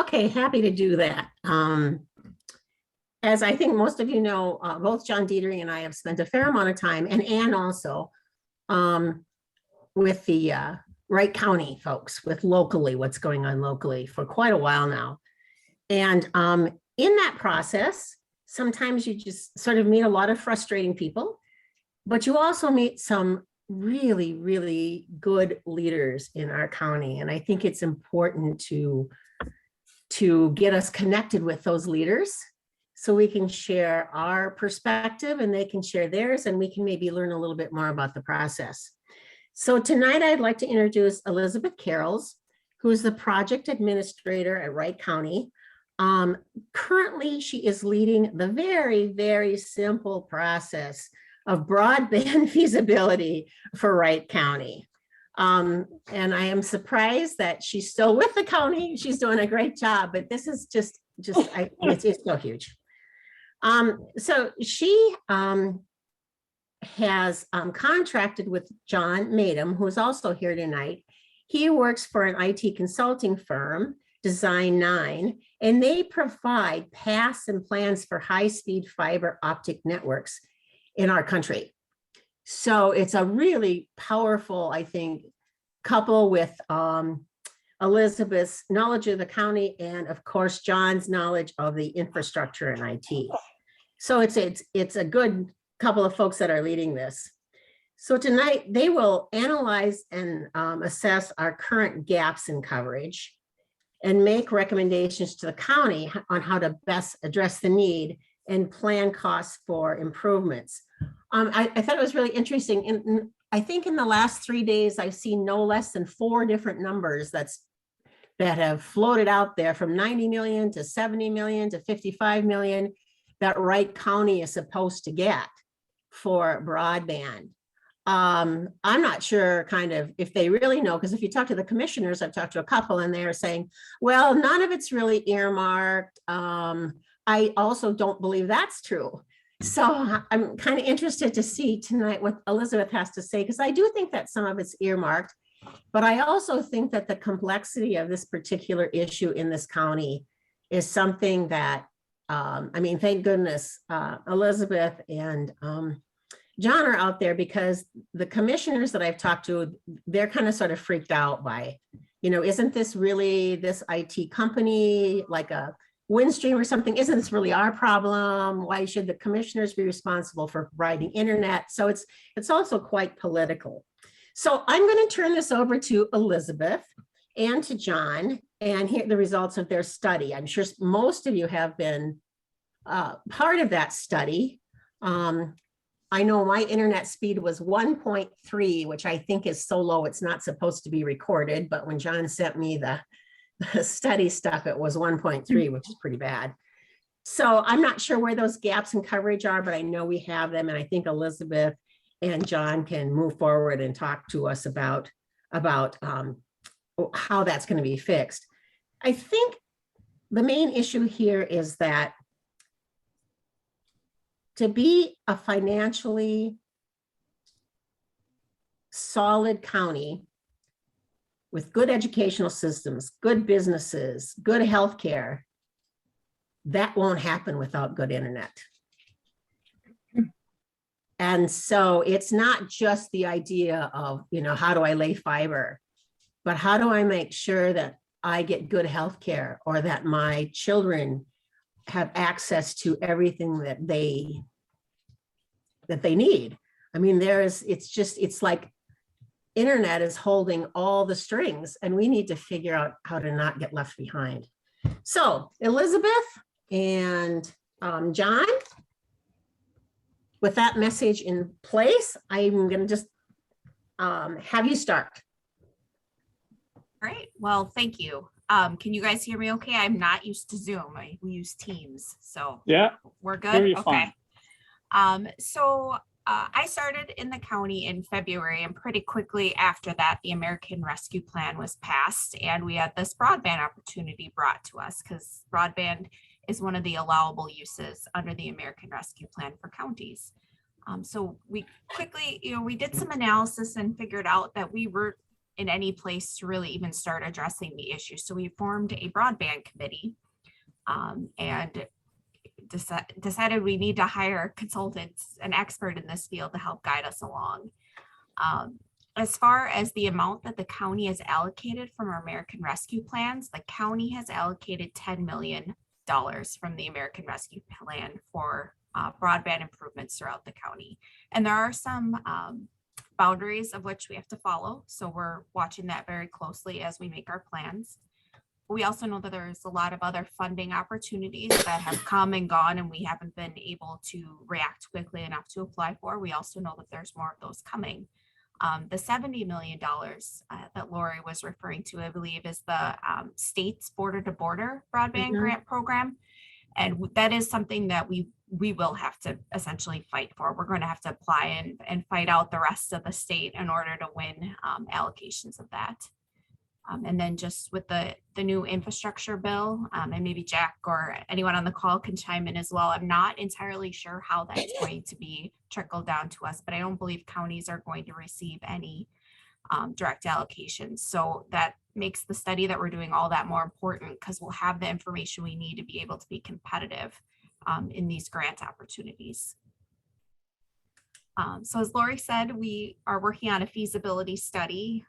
Okay, happy to do that. As I think most of you know, both John Dietering and I have spent a fair amount of time, and Ann also, with the Wright County folks, with locally, what's going on locally for quite a while now. And in that process, sometimes you just sort of meet a lot of frustrating people, but you also meet some really, really good leaders in our county. And I think it's important to get us connected with those leaders so we can share our perspective and they can share theirs, and we can maybe learn a little bit more about the process. So tonight I'd like to introduce Elizabeth Karels, who is the project administrator at Wright County. Currently, she is leading the very, very simple process of broadband feasibility for Wright County. And I am surprised that she's still with the county. She's doing a great job, but this is it's so huge. So she has contracted with John Maytum, who is also here tonight. He works for an IT consulting firm, Design 9, and they provide paths and plans for high-speed fiber optic networks in our country. So it's a really powerful, I think, couple with Elizabeth's knowledge of the county and, of course, John's knowledge of the infrastructure and IT. So it's a good couple of folks that are leading this. So tonight they will analyze and assess our current gaps in coverage and make recommendations to the county on how to best address the need and plan costs for improvements. I thought it was really interesting. I think in the last 3 days, I've seen no less than 4 different numbers that have floated out there, from 90 million to 70 million to 55 million that Wright County is supposed to get for broadband. I'm not sure kind of if they really know, because if you talk to the commissioners, I've talked to a couple and they're saying, well, none of it's really earmarked. I also don't believe that's true. So I'm kind of interested to see tonight what Elizabeth has to say, because I do think that some of it's earmarked, but I also think that the complexity of this particular issue in this county is something that, I mean, thank goodness Elizabeth and John are out there, because the commissioners that I've talked to, they're kind of sort of freaked out by, isn't this really this IT company like a Windstream or something? Isn't this really our problem? Why should the commissioners be responsible for providing internet? So it's also quite political. So I'm going to turn this over to Elizabeth and to John and hear the results of their study. I'm sure most of you have been part of that study. I know my internet speed was 1.3, which I think is so low it's not supposed to be recorded. But when John sent me the study stuff, it was 1.3, which is pretty bad. So I'm not sure where those gaps in coverage are, but I know we have them. And I think Elizabeth and John can move forward and talk to us about how that's going to be fixed. I think the main issue here is that to be a financially solid county with good educational systems, good businesses, good healthcare, that won't happen without good internet. And so it's not just the idea of, how do I lay fiber, but how do I make sure that I get good healthcare, or that my children have access to everything that they need. I mean, it's like internet is holding all the strings, and we need to figure out how to not get left behind. So Elizabeth and John, with that message in place, I'm going to just have you start. All right, well, thank you. Can you guys hear me okay? I'm not used to Zoom. We use Teams, so yeah, we're good. Okay. Fine. I started in the county in February, and pretty quickly after that, the American Rescue Plan was passed, and we had this broadband opportunity brought to us, because broadband is one of the allowable uses under the American Rescue Plan for counties. So we quickly, we did some analysis and figured out that we were in any place to really even start addressing the issue. So we formed a broadband committee and decided we need to hire consultants, an expert in this field to help guide us along. As far as the amount that the county has allocated from our American Rescue plans, the county has allocated $10 million from the American Rescue Plan for broadband improvements throughout the county. And there are some boundaries of which we have to follow. So we're watching that very closely as we make our plans. We also know that there's a lot of other funding opportunities that have come and gone and we haven't been able to react quickly enough to apply for. We also know that there's more of those coming. The $70 million that Lori was referring to, I believe, is the state's border to border broadband grant program. And that is something that we will have to essentially fight for. We're going to have to apply and fight out the rest of the state in order to win allocations of that. And then just with the new infrastructure bill, and maybe Jack or anyone on the call can chime in as well. I'm not entirely sure how that's going to be trickled down to us, but I don't believe counties are going to receive any direct allocations. So that makes the study that we're doing all that more important because we'll have the information we need to be able to be competitive in these grant opportunities. So as Lori said, we are working on a feasibility study.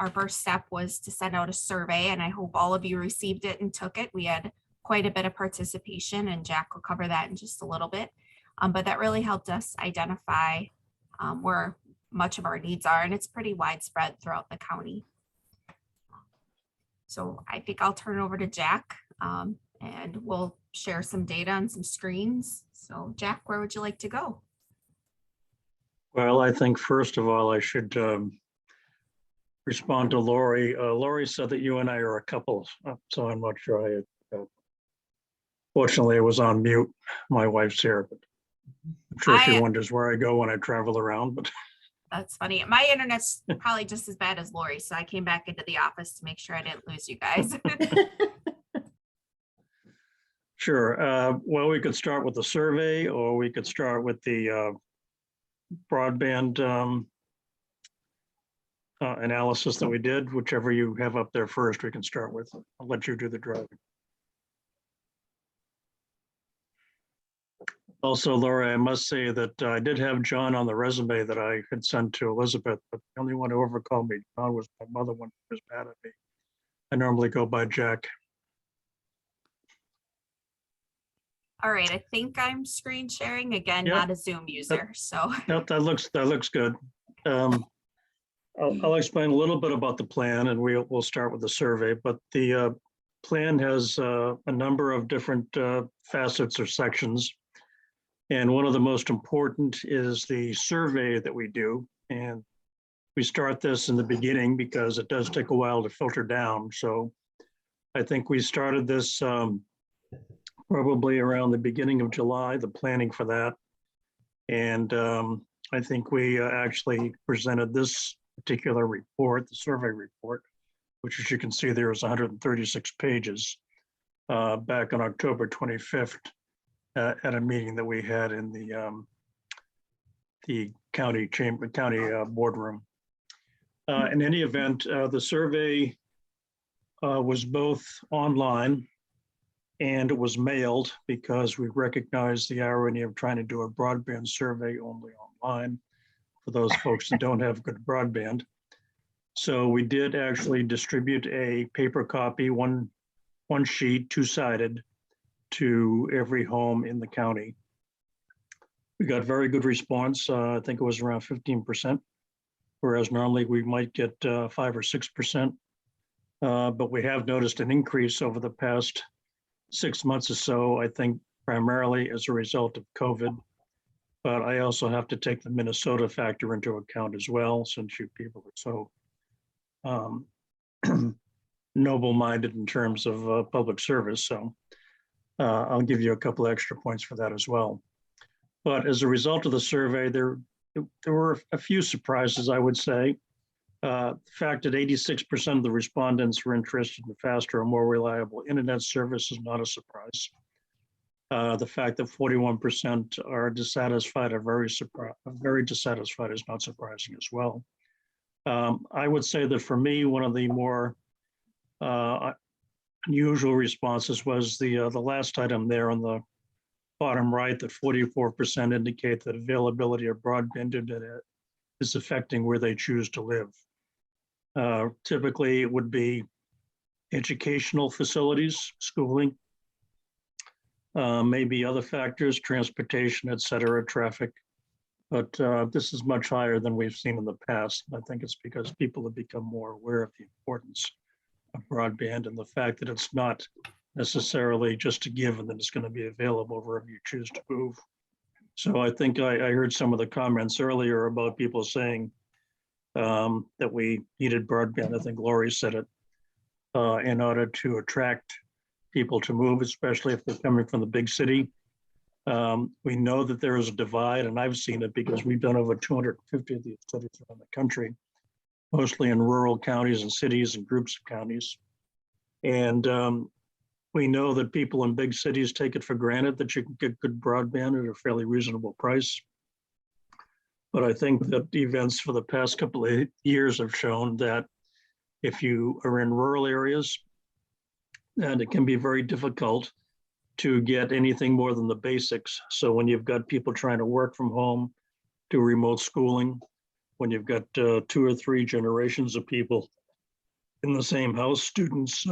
Our first step was to send out a survey, and I hope all of you received it and took it. We had quite a bit of participation, and Jack will cover that in just a little bit. But that really helped us identify where much of our needs are, and it's pretty widespread throughout the county. So I think I'll turn it over to Jack, and we'll share some data on some screens. So Jack, where would you like to go? Well, I think first of all, I should respond to Lori. Lori said that you and I are a couple, so I'm not sure. Fortunately, I was on mute. My wife's here, but I'm sure she wonders where I go when I travel around. But that's funny. My internet's probably just as bad as Lori, so I came back into the office to make sure I didn't lose you guys. Sure. Well, we could start with the survey, or we could start with the broadband analysis that we did. Whichever you have up there first, we can start with. I'll let you do the driving. Also, Laura, I must say that I did have John on the resume that I had sent to Elizabeth, but the only one who ever called me John was my mother when she was mad at me. I normally go by Jack. All right, I think I'm screen sharing again, not a Zoom user. So that looks good. I'll explain a little bit about the plan, and we'll start with the survey. But the plan has a number of different facets or sections, and one of the most important is the survey that we do. And we start this in the beginning because it does take a while to filter down. So I think we started this probably around the beginning of July, the planning for that. And I think we actually presented this particular report, the survey report, which as you can see there is 136 pages back on October 25th at a meeting that we had in the county boardroom. In any event, the survey was both online and it was mailed because we recognized the irony of trying to do a broadband survey only online for those folks that don't have good broadband. So we did actually distribute a paper copy, one sheet, two-sided, to every home in the county. We got very good response. I think it was around 15%, whereas normally we might get 5 or 6%. But we have noticed an increase over the past 6 months or so, I think primarily as a result of COVID. But I also have to take the Minnesota factor into account as well, since you people are so noble-minded in terms of public service. So I'll give you a couple extra points for that as well. But as a result of the survey, there were a few surprises, I would say. The fact that 86% of the respondents were interested in faster or more reliable internet service is not a surprise. The fact that 41% are dissatisfied or very dissatisfied is not surprising as well. I would say that for me, one of the more unusual responses was the last item there on the bottom right, that 44% indicate that availability of broadband internet is affecting where they choose to live. Typically, it would be educational facilities, schooling, maybe other factors, transportation, et cetera, traffic. But this is much higher than we've seen in the past. I think it's because people have become more aware of the importance of broadband and the fact that it's not necessarily just a given that it's going to be available wherever you choose to move. So I think I heard some of the comments earlier about people saying that we needed broadband. I think Lori said it, in order to attract people to move, especially if they're coming from the big city. We know that there is a divide, and I've seen it because we've done over 250 of these studies around the country, mostly in rural counties and cities and groups of counties. And we know that people in big cities take it for granted that you can get good broadband at a fairly reasonable price. But I think that the events for the past couple of years have shown that if you are in rural areas, and it can be very difficult to get anything more than the basics. So when you've got people trying to work from home, do remote schooling, when you've got 2 or 3 generations of people in the same house, students,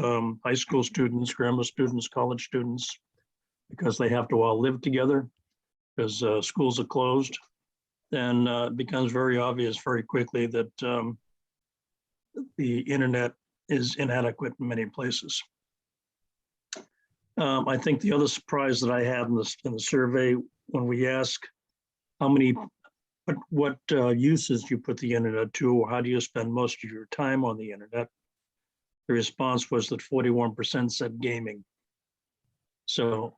high school students, grammar students, college students, because they have to all live together because schools are closed, then it becomes very obvious very quickly that the internet is inadequate in many places. I think the other surprise that I had in the survey, when we ask how many, what uses you put the internet to, or how do you spend most of your time on the internet, the response was that 41% said gaming. So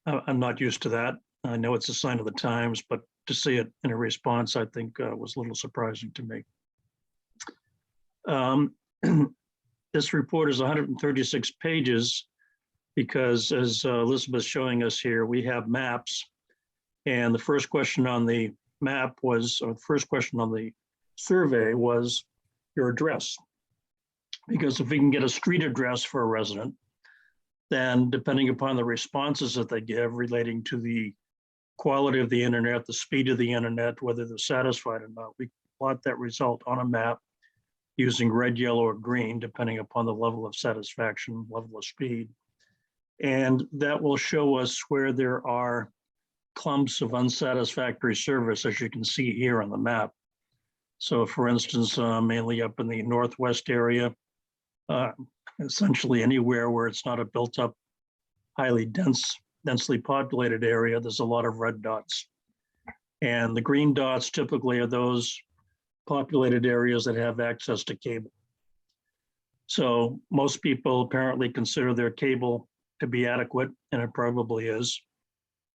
I'm not used to that. I know it's a sign of the times, but to see it in a response, I think was a little surprising to me. This report is 136 pages because, as Elizabeth's showing us here, we have maps. And the first question on the map was, or the first question on the survey was your address. Because if we can get a street address for a resident, then depending upon the responses that they give relating to the quality of the internet, the speed of the internet, whether they're satisfied or not, we plot that result on a map using red, yellow, or green, depending upon the level of satisfaction, level of speed. And that will show us where there are clumps of unsatisfactory service, as you can see here on the map. So for instance, mainly up in the Northwest area, essentially anywhere where it's not a built up, highly densely populated area, there's a lot of red dots. And the green dots typically are those populated areas that have access to cable. So most people apparently consider their cable to be adequate, and it probably is.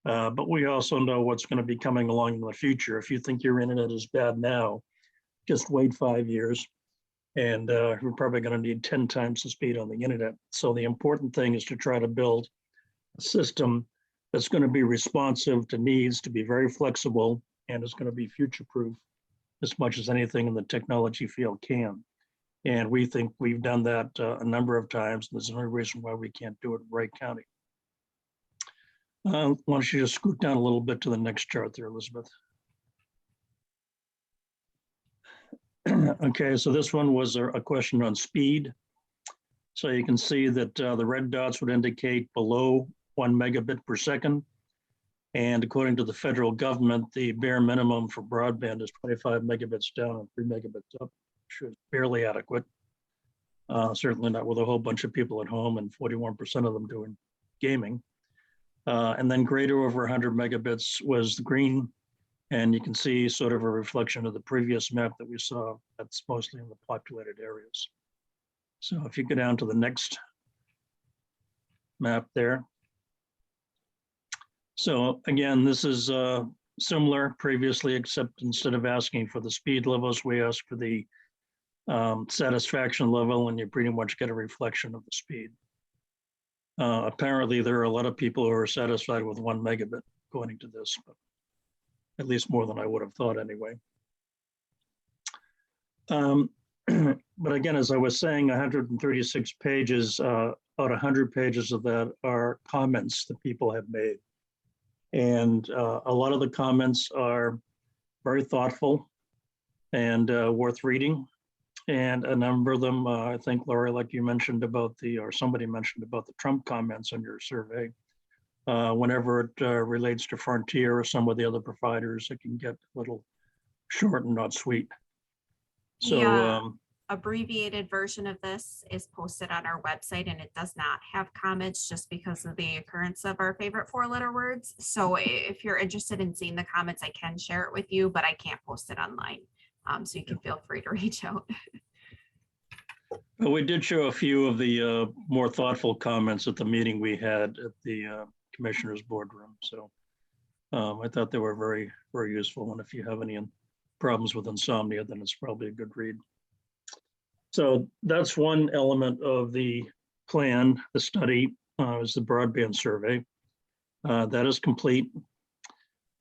But we also know what's going to be coming along in the future. If you think your internet is bad now, just wait 5 years, and you're probably going to need 10 times the speed on the internet. So the important thing is to try to build a system that's going to be responsive to needs, to be very flexible, and is going to be future-proof as much as anything in the technology field can. And we think we've done that a number of times. And there's no reason why we can't do it in Wright County. Why don't you just scoot down a little bit to the next chart there, Elizabeth? Okay, so this one was a question on speed. So you can see that the red dots would indicate below 1 megabit per second. And according to the federal government, the bare minimum for broadband is 25 megabits down and 3 megabits up, which is barely adequate. Certainly not with a whole bunch of people at home and 41% of them doing gaming. And then greater over 100 megabits was the green. And you can see sort of a reflection of the previous map that we saw. That's mostly in the populated areas. So if you go down to the next map there. So again, this is similar previously, except instead of asking for the speed levels, we ask for the satisfaction level, and you pretty much get a reflection of the speed. Apparently, there are a lot of people who are satisfied with 1 megabit, according to this, but at least more than I would have thought anyway. Um, But again, as I was saying, 136 pages, about 100 pages of that are comments that people have made. And a lot of the comments are very thoughtful and worth reading. And a number of them, I think, Laurie, like you mentioned about or somebody mentioned about the Trump comments on your survey. Whenever it relates to Frontier or some of the other providers, it can get a little short and not sweet. So, The abbreviated version of this is posted on our website, and it does not have comments just because of the occurrence of our favorite 4-letter words. So if you're interested in seeing the comments, I can share it with you, but I can't post it online. So you can feel free to reach out. but we did show a few of the more thoughtful comments at the meeting we had at the Commissioners Boardroom. So I thought they were very, very useful. And if you have any problems with insomnia, then it's probably a good read. So that's one element of the plan, the study, is the broadband survey. That is complete.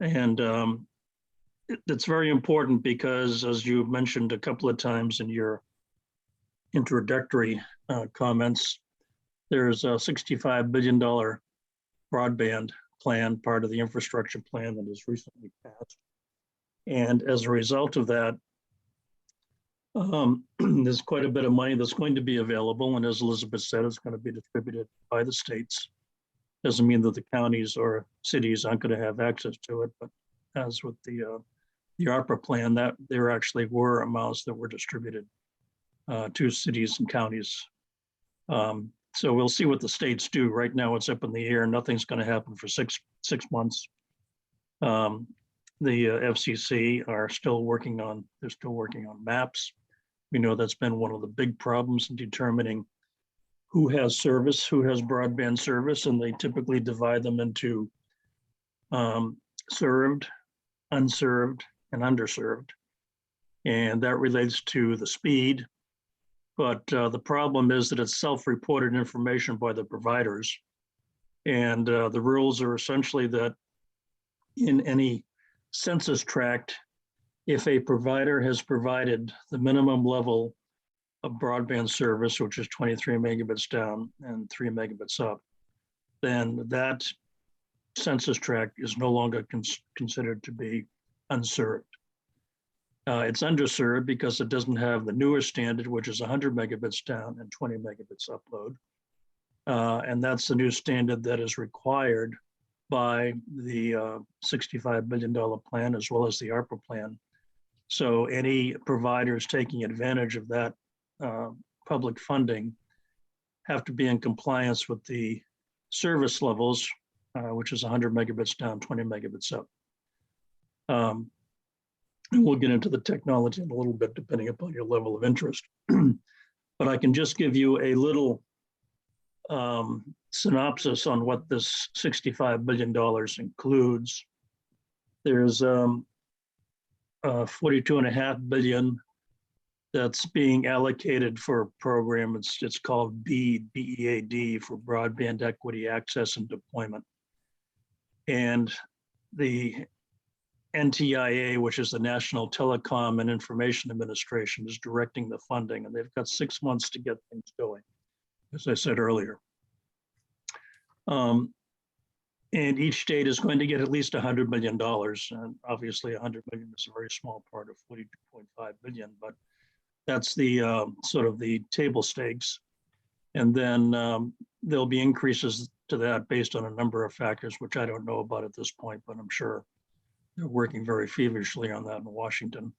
And it's very important because, as you mentioned a couple of times in your introductory comments, there's a $65 billion broadband plan, part of the infrastructure plan that was recently passed. And as a result of that, there's quite a bit of money that's going to be available. And as Elizabeth said, it's going to be distributed by the states. Doesn't mean that the counties or cities aren't going to have access to it, but as with the ARPA plan, that there actually were amounts that were distributed to cities and counties. So we'll see what the states do. Right now, it's up in the air. Nothing's going to happen for six months. The FCC are still working on. They're still working on maps. We know that's been one of the big problems in determining who has service, who has broadband service, and they typically divide them into served, unserved, and underserved. And that relates to the speed. But the problem is that it's self-reported information by the providers. And the rules are essentially that in any census tract, if a provider has provided the minimum level of broadband service, which is 23 megabits down and 3 megabits up, then that census tract is no longer considered to be unserved. It's underserved because it doesn't have the newer standard, which is 100 megabits down and 20 megabits upload. And that's the new standard that is required by the $65 billion plan as well as the ARPA plan. So any providers taking advantage of that public funding have to be in compliance with the service levels, which is 100 megabits down, 20 megabits up. And we'll get into the technology in a little bit, depending upon your level of interest. But I can just give you a little synopsis on what this $65 billion includes. There's $42.5 billion that's being allocated for a program. It's called BEAD, B-E-A-D, for Broadband Equity Access and Deployment. And the NTIA, which is the National Telecom and Information Administration, is directing the funding, and they've got 6 months to get things going, as I said earlier. And each state is going to get at least $100 million. And obviously $100 million is a very small part of 42.5 billion, but that's the sort of the table stakes. And then there'll be increases to that based on a number of factors, which I don't know about at this point, but I'm sure they're working very feverishly on that in Washington.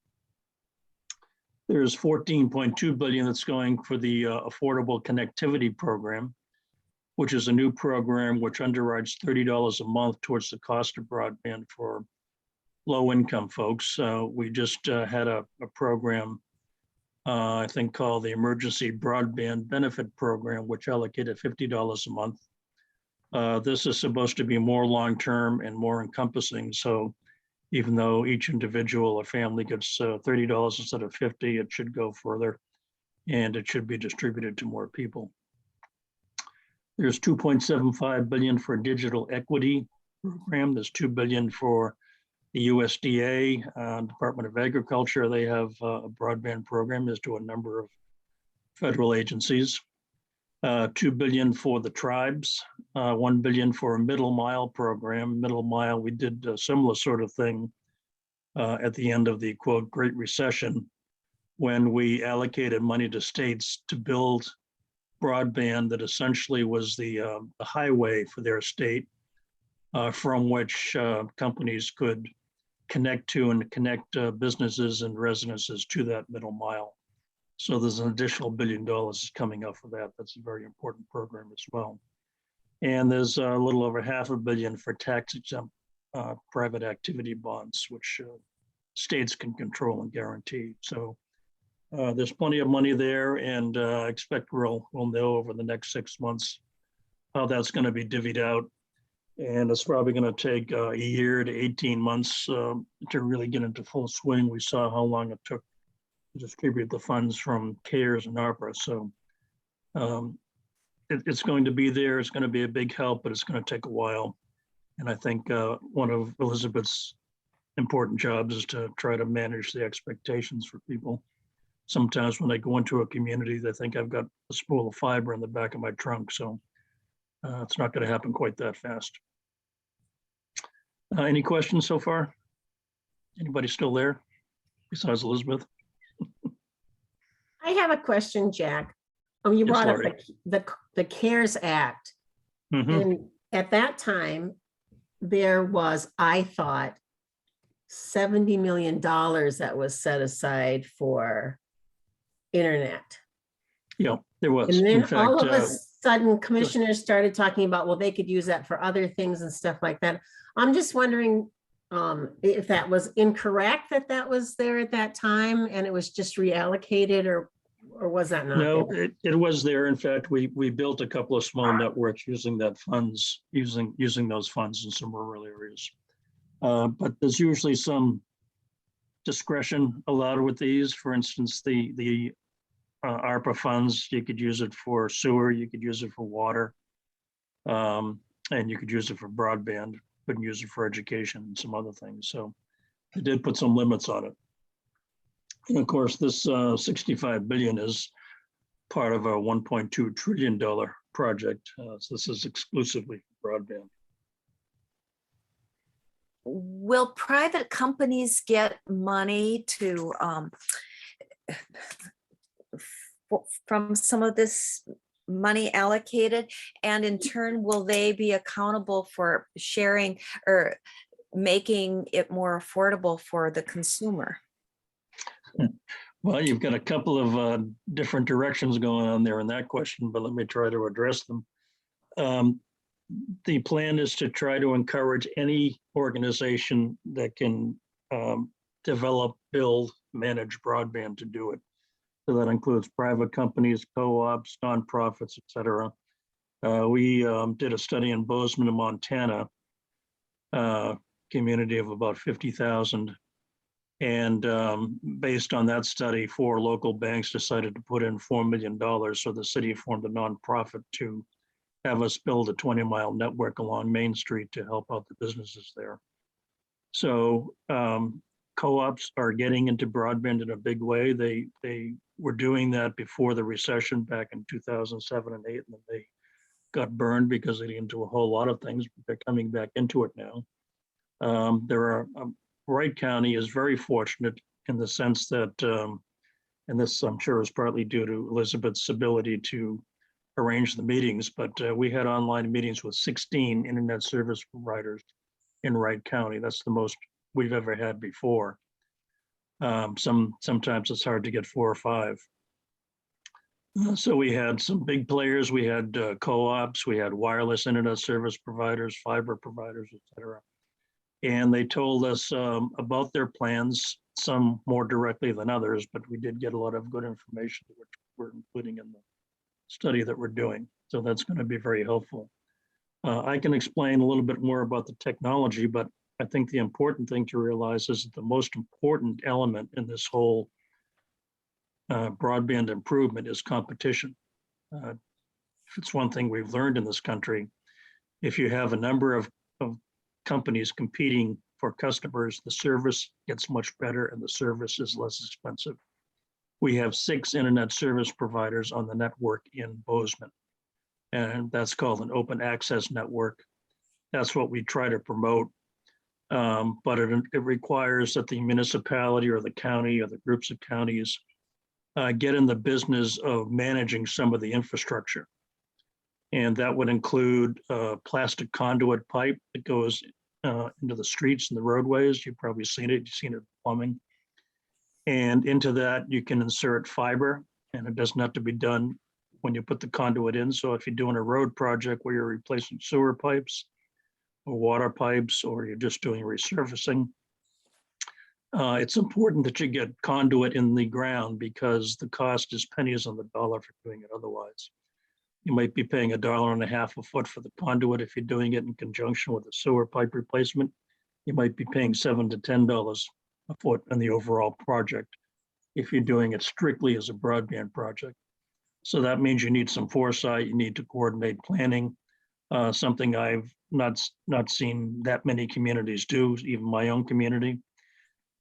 There's 14.2 billion that's going for the Affordable Connectivity Program, which is a new program which underwrites $30 a month towards the cost of broadband for low-income folks. We just had a program, I think called the Emergency Broadband Benefit Program, which allocated $50 a month. This is supposed to be more long-term and more encompassing. So even though each individual or family gets $30 instead of $50, it should go further and it should be distributed to more people. There's 2.75 billion for digital equity program. There's 2 billion for The USDA, Department of Agriculture, they have a broadband program as to a number of federal agencies. 2 billion for the tribes, 1 billion for a middle mile program. Middle mile, we did a similar sort of thing at the end of the quote Great Recession, when we allocated money to states to build broadband that essentially was the highway for their state, from which companies could connect to and connect businesses and residences to that middle mile. So there's an additional $1 billion coming up for that. That's a very important program as well. And there's a little over $500 million for tax exempt private activity bonds, which states can control and guarantee. So there's plenty of money there, and I expect we'll know over the next 6 months how that's going to be divvied out. And it's probably going to take a year to 18 months to really get into full swing. We saw how long it took to distribute the funds from CARES and ARPA. So it's going to be there. It's going to be a big help, but it's going to take a while. And I think one of Elizabeth's important jobs is to try to manage the expectations for people. Sometimes when they go into a community, they think I've got a spool of fiber in the back of my trunk. So it's not going to happen quite that fast. Any questions so far? Anybody still there besides Elizabeth? I have a question, Jack. You Yes, brought up Laurie. the CARES Act. Mhm. And at that time, there was, I thought, $70 million that was set aside for internet. Yeah, there was. And then In fact, all of a sudden, commissioners started talking about, well, they could use that for other things and stuff like that. I'm just wondering if that was incorrect, that was there at that time and it was just reallocated, or was that not no, there? it was there. In fact, we built a couple of small networks using that funds, using those funds in some rural areas. But there's usually some discretion allowed with these. For instance, the ARPA funds, you could use it for sewer, you could use it for water, and you could use it for broadband, couldn't use it for education and some other things. So they did put some limits on it. And of course, this 65 billion is part of a $1.2 trillion project. So this is exclusively for broadband. Will private companies get money to from some of this money allocated? And in turn, will they be accountable for sharing or making it more affordable for the consumer? Well, you've got a couple of different directions going on there in that question, but let me try to address them. The plan is to try to encourage any organization that can develop, build, manage broadband to do it. So that includes private companies, co-ops, nonprofits, et cetera. We did a study in Bozeman, Montana, community of about 50,000. And based on that study, 4 local banks decided to put in $4 million. So the city formed a nonprofit to have us build a 20-mile network along Main Street to help out the businesses there. So co-ops are getting into broadband in a big way. They were doing that before the recession back in 2007 and 8, and then they got burned because they didn't do a whole lot of things, but they're coming back into it now. Wright County is very fortunate in the sense that, and this I'm sure is partly due to Elizabeth's ability to arrange the meetings, but we had online meetings with 16 internet service providers in Wright County. That's the most we've ever had before. Sometimes it's hard to get 4 or 5. So we had some big players. We had co-ops, we had wireless internet service providers, fiber providers, et cetera. And they told us about their plans, some more directly than others, but we did get a lot of good information which we're including in the study that we're doing. So that's going to be very helpful. I can explain a little bit more about the technology, but I think the important thing to realize is that the most important element in this whole broadband improvement is competition. If it's one thing we've learned in this country, if you have a number of companies competing for customers, the service gets much better and the service is less expensive. We have 6 internet service providers on the network in Bozeman, and that's called an open access network. That's what we try to promote. But it requires that the municipality or the county or the groups of counties get in the business of managing some of the infrastructure. And that would include plastic conduit pipe that goes into the streets and the roadways. You've probably seen it. You've seen it plumbing. And into that, you can insert fiber, and it doesn't have to be done when you put the conduit in. So if you're doing a road project where you're replacing sewer pipes or water pipes, or you're just doing resurfacing, it's important that you get conduit in the ground because the cost is pennies on the dollar for doing it otherwise. You might be paying $1.50 a foot for the conduit. If you're doing it in conjunction with a sewer pipe replacement, you might be paying $7 to $10 a foot on the overall project if you're doing it strictly as a broadband project. So that means you need some foresight, you need to coordinate planning, something I've not seen that many communities do, even my own community.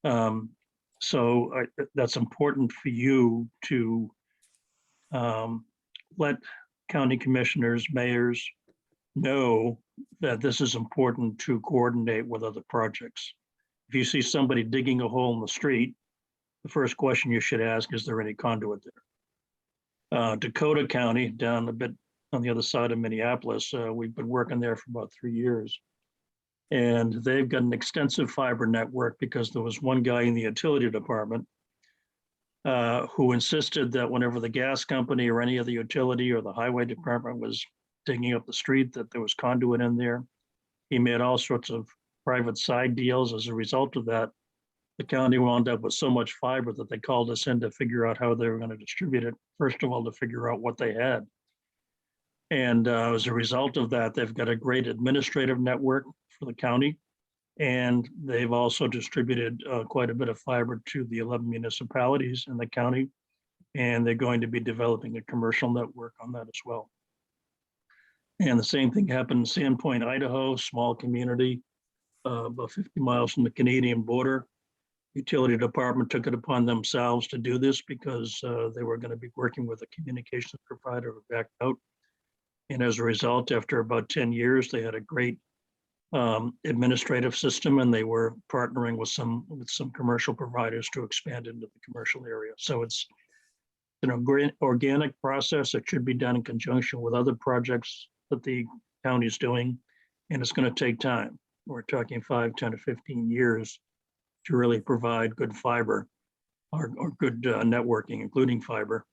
That's important for you to let county commissioners, mayors know that this is important to coordinate with other projects. If you see somebody digging a hole in the street, the first question you should ask, is there any conduit there? Dakota County, down a bit on the other side of Minneapolis, we've been working there for about 3 years. And they've got an extensive fiber network because there was one guy in the utility department who insisted that whenever the gas company or any other utility or the highway department was digging up the street, that there was conduit in there. He made all sorts of private side deals. As a result of that, the county wound up with so much fiber that they called us in to figure out how they were going to distribute it. First of all, to figure out what they had. And as a result of that, they've got a great administrative network for the county. And they've also distributed quite a bit of fiber to the 11 municipalities in the county. And they're going to be developing a commercial network on that as well. And the same thing happened in Sandpoint, Idaho, small community, about 50 miles from the Canadian border. Utility department took it upon themselves to do this because they were going to be working with a communications provider who backed out. And as a result, after about 10 years, they had a great administrative system, and they were partnering with some commercial providers to expand into the commercial area. So it's an organic process that should be done in conjunction with other projects that the county is doing, and it's going to take time. We're talking 5, 10 to 15 years to really provide good fiber or good networking, including fiber.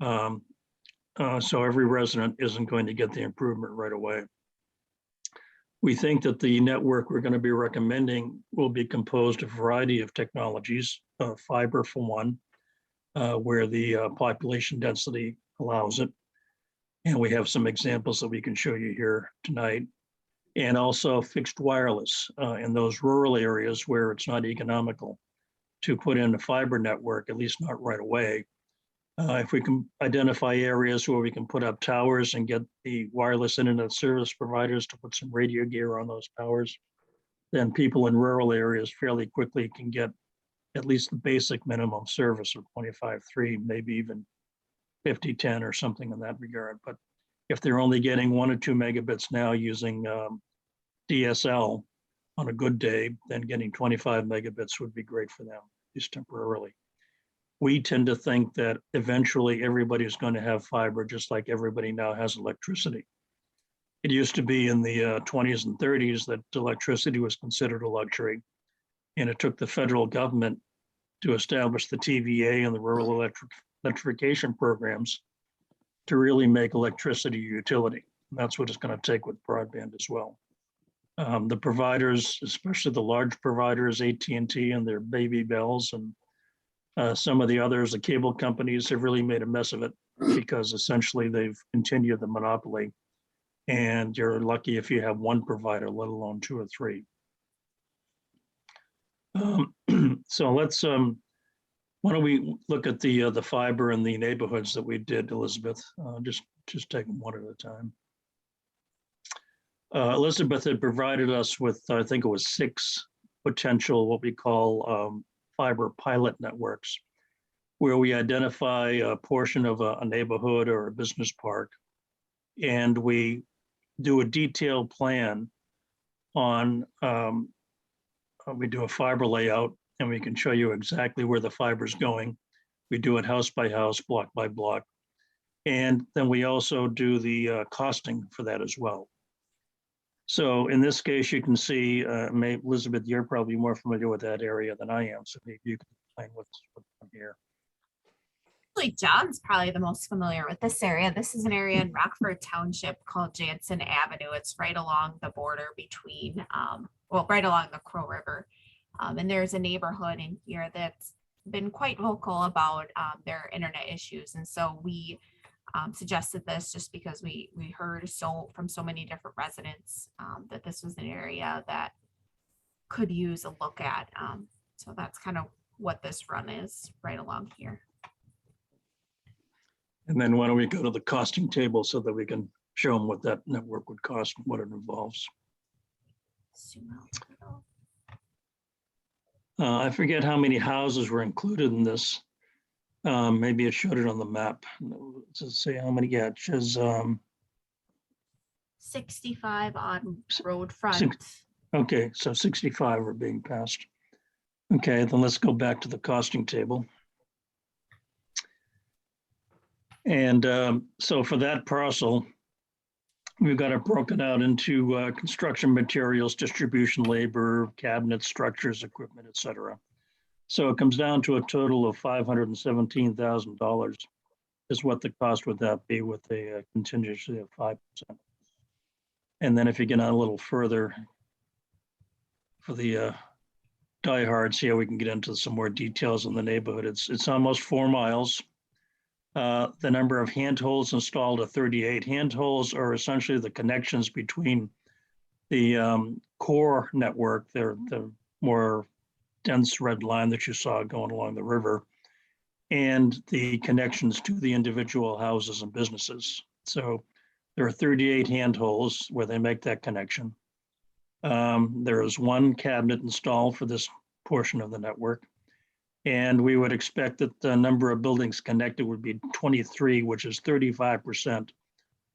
So every resident isn't going to get the improvement right away. We think that the network we're going to be recommending will be composed of a variety of technologies, fiber for one, where the population density allows it. And we have some examples that we can show you here tonight. And also fixed wireless in those rural areas where it's not economical to put in a fiber network, at least not right away. If we can identify areas where we can put up towers and get the wireless internet service providers to put some radio gear on those towers, then people in rural areas fairly quickly can get at least the basic minimum service of 25.3, maybe even 50.10 or something in that regard. But if they're only getting 1 or 2 megabits now using DSL on a good day, then getting 25 megabits would be great for them, just temporarily. We tend to think that eventually everybody's going to have fiber, just like everybody now has electricity. It used to be in the 20s and 30s that electricity was considered a luxury, and it took the federal government to establish the TVA and the rural electrification programs to really make electricity a utility. And that's what it's going to take with broadband as well. The providers, especially the large providers, AT&T and their baby bells, and some of the others, the cable companies, have really made a mess of it because essentially they've continued the monopoly. And you're lucky if you have one provider, let alone 2 or 3. So let's, why don't we look at the fiber in the neighborhoods that we did, Elizabeth? Just take them one at a time. Elizabeth had provided us with, I think it was 6 potential, what we call fiber pilot networks, where we identify a portion of a neighborhood or a business park, and we do a detailed plan on, we do a fiber layout, and we can show you exactly where the fiber is going. We do it house by house, block by block. And then we also do the costing for that as well. So in this case, you can see, Elizabeth, you're probably more familiar with that area than I am. So maybe you can explain what's on here. Actually, John's probably the most familiar with this area. This is an area in Rockford Township called Jansen Avenue. It's right along the border between, well, right along the Crow River. And there's a neighborhood in here that's been quite vocal about their internet issues. And so we suggested this just because we heard from so many different residents that this was an area that could use a look at. So that's kind of what this run is right along here. And then why don't we go to the costing table so that we can show them what that network would cost and what it involves. Zoom out a little. I forget how many houses were included in this. Maybe it showed it on the map. Does it say how many? Yeah, it says 65 on road front. okay, so 65 are being passed. Okay, then let's go back to the costing table. And so for that parcel, we've got it broken out into construction materials, distribution labor, cabinets, structures, equipment, et cetera. So it comes down to a total of $517,000 is what the cost would that be with a contingency of 5%. And then if you get on a little further for the diehards here, we can get into some more details on the neighborhood. It's almost 4 miles. The number of handholds installed are 38. Handholds are essentially the connections between the core network, the more dense red line that you saw going along the river, and the connections to the individual houses and businesses. So there are 38 handholds where they make that connection. There is 1 cabinet installed for this portion of the network. And we would expect that the number of buildings connected would be 23, which is 35%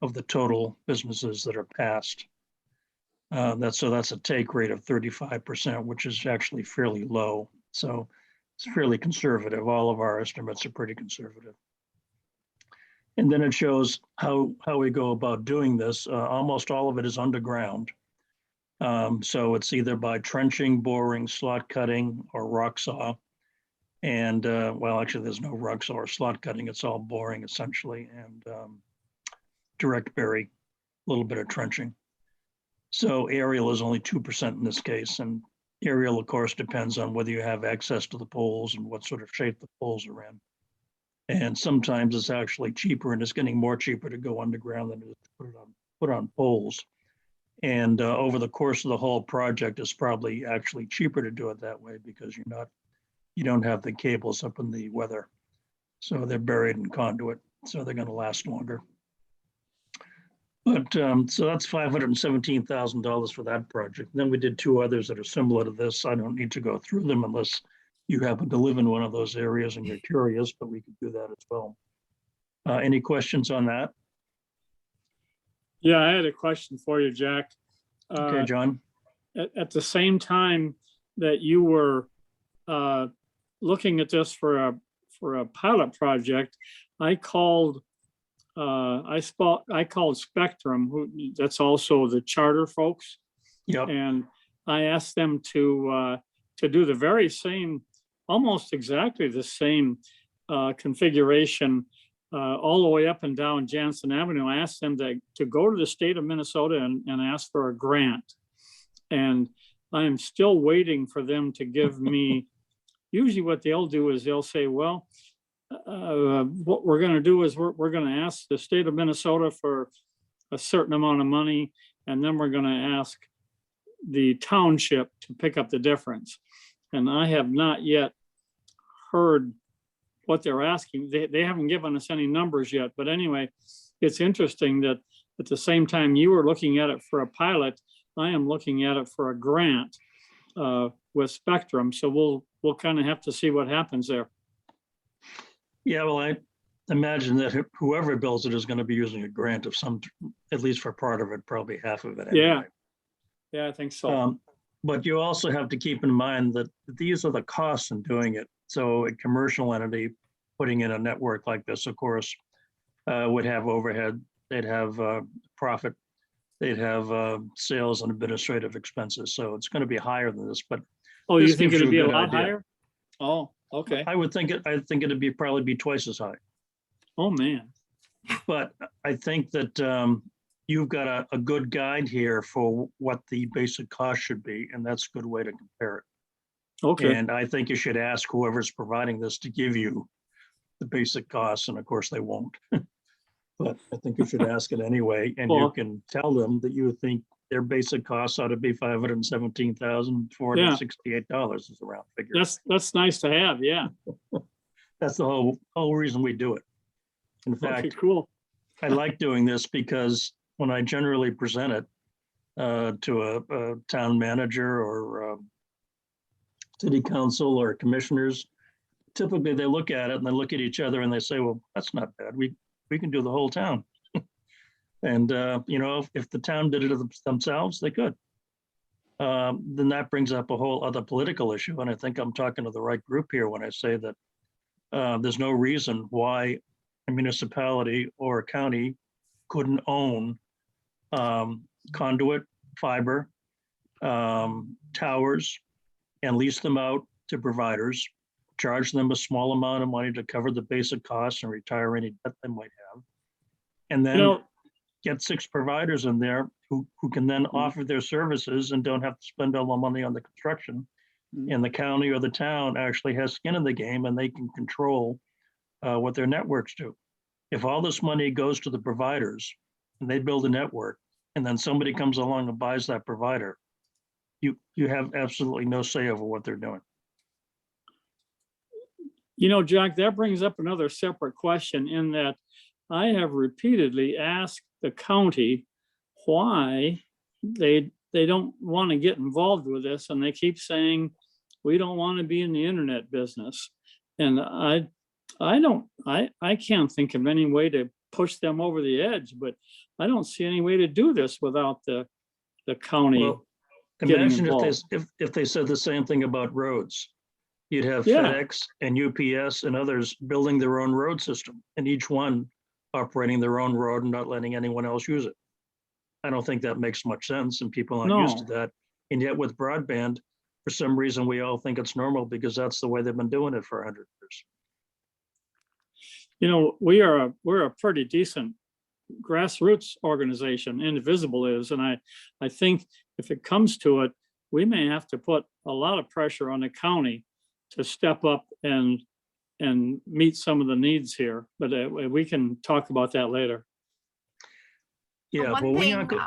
of the total businesses that are passed. That's a take rate of 35%, which is actually fairly low. So it's fairly conservative. All of our estimates are pretty conservative. And then it shows how we go about doing this. Almost all of it is underground. So it's either by trenching, boring, slot cutting, or rock saw. And well, actually, there's no rock saw or slot cutting. It's all boring essentially, and direct bury, a little bit of trenching. So aerial is only 2% in this case. And aerial, of course, depends on whether you have access to the poles and what sort of shape the poles are in. And sometimes it's actually cheaper, and it's getting more cheaper to go underground than it is to put on poles. And over the course of the whole project, it's probably actually cheaper to do it that way because you don't have the cables up in the weather. So they're buried in conduit, so they're going to last longer. But so that's $517,000 for that project. Then we did 2 others that are similar to this. I don't need to go through them unless you happen to live in one of those areas and you're curious, but we could do that as well. Any questions on that? Yeah, I had a question for you, Jack. Okay, John. At the same time that you were looking at this for a pilot project, I called Spectrum, that's also the charter folks. Yep. And I asked them to do the very same, almost exactly the same configuration all the way up and down Jansen Avenue. I asked them to go to the state of Minnesota and ask for a grant. And I am still waiting for them to give me, usually what they'll do is they'll say, well, what we're going to do is we're going to ask the state of Minnesota for a certain amount of money, and then we're going to ask the township to pick up the difference. And I have not yet heard what they're asking. They haven't given us any numbers yet, but anyway, it's interesting that at the same time you were looking at it for a pilot, I am looking at it for a grant with Spectrum. So we'll kind of have to see what happens there. Yeah, well, I imagine that whoever builds it is going to be using a grant of some, at least for part of it, probably half of it. Yeah. Anyway. Yeah, I think so. But you also have to keep in mind that these are the costs in doing it. So a commercial entity putting in a network like this, of course, would have overhead, they'd have profit, they'd have sales and administrative expenses. So it's going to be higher than this, but Oh, you this think gives it'd you be a a good lot idea. higher? Oh, okay. I think it'd be probably be twice as high. Oh, man. But I think that you've got a good guide here for what the basic cost should be, and that's a good way to compare it. Okay. And I think you should ask whoever's providing this to give you the basic costs, and of course they won't. But I think you should ask it anyway, and you Well- can tell them that you think their basic costs ought to be $517,468 is a round figure. That's nice to have. Yeah. That's the whole reason we do it. In Okay, fact, cool. I like doing this because when I generally present it to a town manager or city council or commissioners, typically they look at it and they look at each other and they say, well, that's not bad. We can do the whole town. And, if the town did it themselves, they could. Then that brings up a whole other political issue. And I think I'm talking to the right group here when I say that there's no reason why a municipality or a county couldn't own conduit, fiber, towers, and lease them out to providers, charge them a small amount of money to cover the basic costs and retire any debt they might have. And then get 6 providers in there who can then offer their services and don't have to spend all the money on the construction. And the county or the town actually has skin in the game and they can control what their networks do. If all this money goes to the providers and they build a network and then somebody comes along and buys that provider, you have absolutely no say over what they're doing. Jack, that brings up another separate question in that I have repeatedly asked the county why they don't want to get involved with this. And they keep saying, we don't want to be in the internet business. And I can't think of any way to push them over the edge, but I don't see any way to do this without the county. Well, getting imagine involved. if they said the same thing about roads. You'd have Yeah. FedEx and UPS and others building their own road system, and each one operating their own road and not letting anyone else use it. I don't think that makes much sense, and people aren't used to that. And yet with broadband, for some reason, we all think it's normal because that's the way they've been doing it for 100 years. We're a pretty decent grassroots organization, Indivisible is, and I think if it comes to it, we may have to put a lot of pressure on the county to step up and meet some of the needs here, but we can talk about that later. Yeah, One well, we thing, aren't go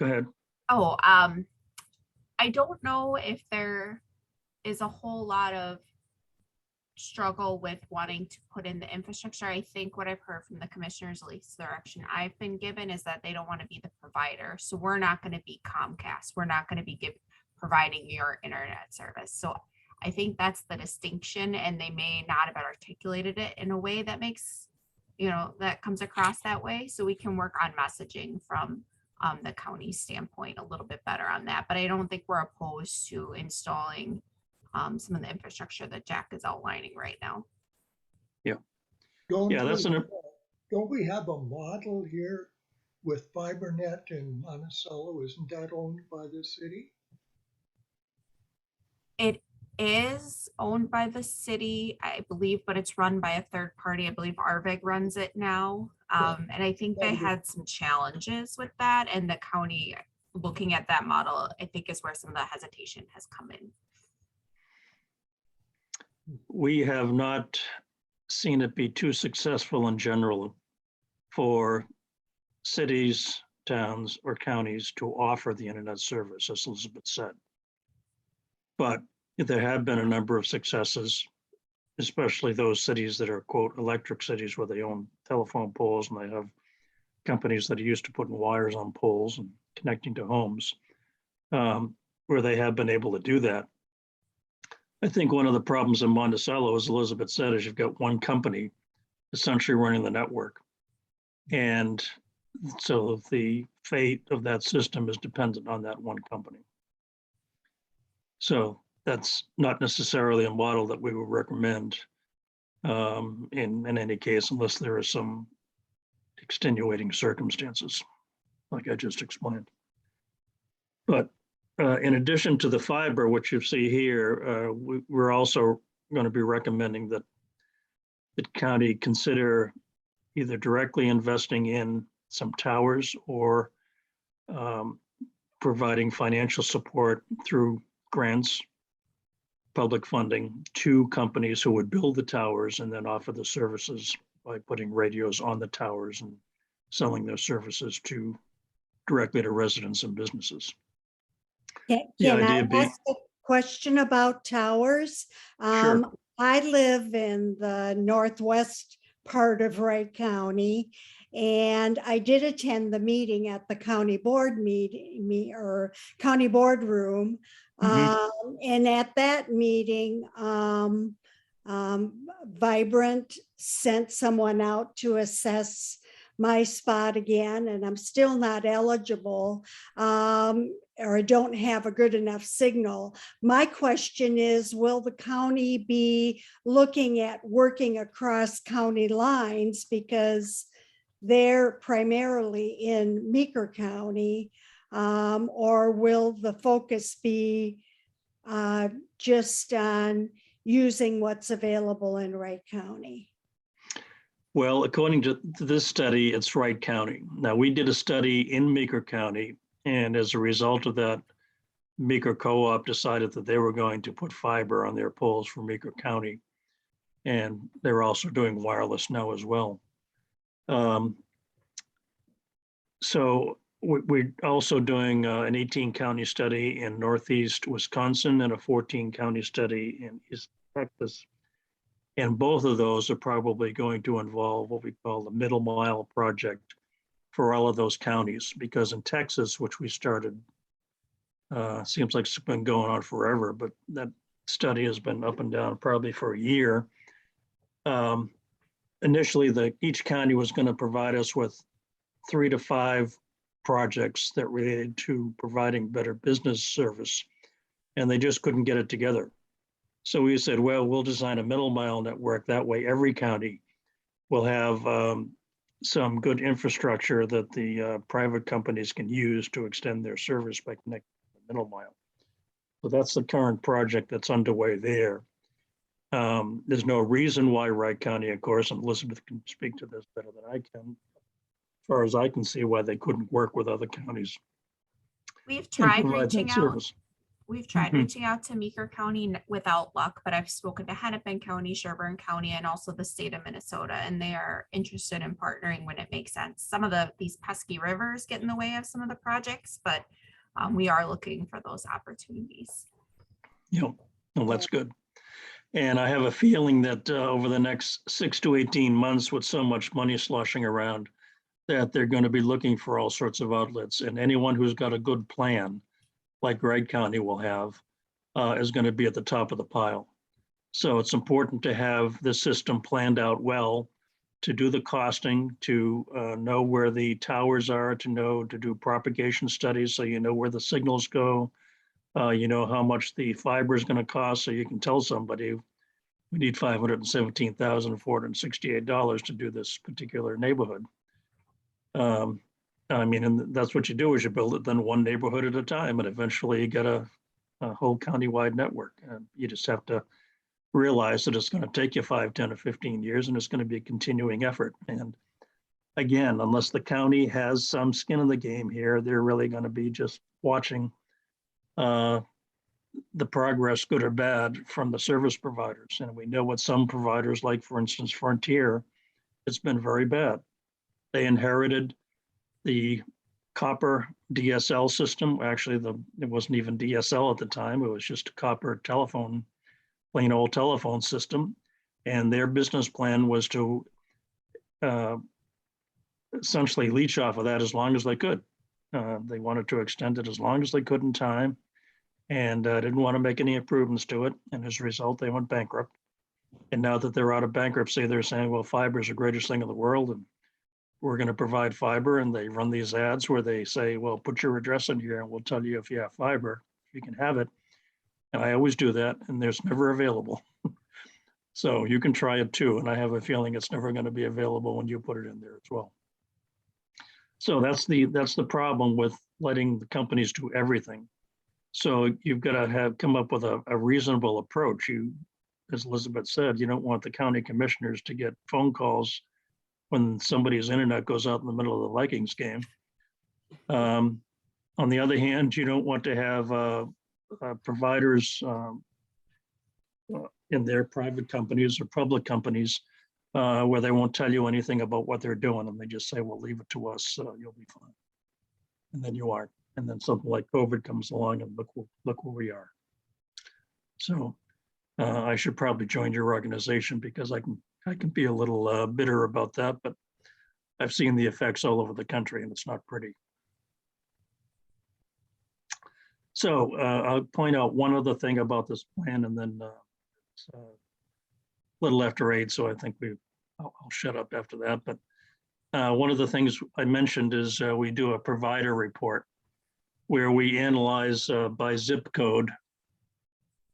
ahead. I don't know if there is a whole lot of struggle with wanting to put in the infrastructure. I think what I've heard from the commissioners, at least the direction I've been given, is that they don't want to be the provider. So we're not going to be Comcast. We're not going to be providing your internet service. So I think that's the distinction, and they may not have articulated it in a way that makes, that comes across that way. So we can work on messaging from the county standpoint a little bit better on that. But I don't think we're opposed to installing some of the infrastructure that Jack is outlining right now. Yeah, that's Don't we have a model here with FiberNet in Monticello? Isn't that owned by the city? It is owned by the city, I believe, but it's run by a third party. I believe Arvig runs it now. And I think they had some challenges with that, and the county looking at that model, I think, is where some of the hesitation has come in. We have not seen it be too successful in general for cities, towns, or counties to offer the internet service, as Elizabeth said. But there have been a number of successes, especially those cities that are, quote, electric cities where they own telephone poles and they have companies that are used to putting wires on poles and connecting to homes. where they have been able to do that. I think one of the problems in Monticello, as Elizabeth said, is you've got one company essentially running the network. And so the fate of that system is dependent on that one company. So that's not necessarily a model that we would recommend in any case, unless there are some extenuating circumstances, like I just explained. But in addition to the fiber, which you see here, we're also going to be recommending that the county consider either directly investing in some towers or providing financial support through grants, public funding to companies who would build the towers and then offer the services by putting radios on the towers and selling their services directly to residents and businesses. The Can I idea being- ask a question about towers? Sure. I live in the northwest part of Wright County, and I did attend the meeting at the county board or county boardroom. And at that meeting, Vibrant sent someone out to assess my spot again, and I'm still not eligible, or I don't have a good enough signal. My question is, will the county be looking at working across county lines, because they're primarily in Meeker County, or will the focus be just on using what's available in Wright County? Well, according to this study, it's Wright County. Now, we did a study in Meeker County, and as a result of that, Meeker Co-op decided that they were going to put fiber on their poles for Meeker County. And they're also doing wireless now as well. So we're also doing an 18 county study in Northeast Wisconsin and a 14 county study in East Texas. And both of those are probably going to involve what we call the middle mile project for all of those counties, because in Texas, which we started, seems like it's been going on forever, but that study has been up and down probably for a year. Initially, each county was going to provide us with 3 to 5 projects that related to providing better business service, and they just couldn't get it together. So we said, well, we'll design a middle mile network. That way, every county will have some good infrastructure that the private companies can use to extend their service by connecting the middle mile. So that's the current project that's underway there. There's no reason why Wright County, of course, and Elizabeth can speak to this better than I can, as far as I can see, why they couldn't work with other counties. We've tried provide that reaching out. service. We've tried Mhm. reaching out to Meeker County without luck, but I've spoken to Hennepin County, Sherburne County, and also the state of Minnesota, and they are interested in partnering when it makes sense. Some of these pesky rivers get in the way of some of the projects, but we are looking for those opportunities. Yeah, well, that's good. And I have a feeling that over the next 6 to 18 months, with so much money sloshing around, that they're going to be looking for all sorts of outlets. And anyone who's got a good plan, like Wright County will have, is going to be at the top of the pile. So it's important to have the system planned out well, to do the costing, to know where the towers are, to do propagation studies so you know where the signals go. You know how much the fiber is going to cost, so you can tell somebody we need $517,468 to do this particular neighborhood. I mean, and that's what you do is you build it then one neighborhood at a time, and eventually you get a whole countywide network. And you just have to realize that it's going to take you 5, 10, or 15 years, and it's going to be a continuing effort. And again, unless the county has some skin in the game here, they're really going to be just watching the progress, good or bad, from the service providers. And we know what some providers, like for instance, Frontier, it's been very bad. They inherited the copper DSL system. Actually, it wasn't even DSL at the time. It was just a copper telephone, plain old telephone system. And their business plan was to essentially leech off of that as long as they could. They wanted to extend it as long as they could in time. and didn't want to make any improvements to it. And as a result, they went bankrupt. And now that they're out of bankruptcy, they're saying, well, fiber is the greatest thing in the world, and we're going to provide fiber. And they run these ads where they say, well, put your address in here and we'll tell you if you have fiber, you can have it. And I always do that, and there's never available. So you can try it too. And I have a feeling it's never going to be available when you put it in there as well. So that's the problem with letting the companies do everything. So you've got to come up with a reasonable approach. You, as Elizabeth said, you don't want the county commissioners to get phone calls when somebody's internet goes out in the middle of the Vikings game. On the other hand, you don't want to have providers in their private companies or public companies where they won't tell you anything about what they're doing, and they just say, well, leave it to us, you'll be fine. And then you aren't. And then something like COVID comes along and look where we are. So I should probably join your organization because I can be a little bitter about that, but I've seen the effects all over the country and it's not pretty. So I'll point out one other thing about this plan, and then it's a little after 8, so I think I'll shut up after that. But one of the things I mentioned is we do a provider report where we analyze by zip code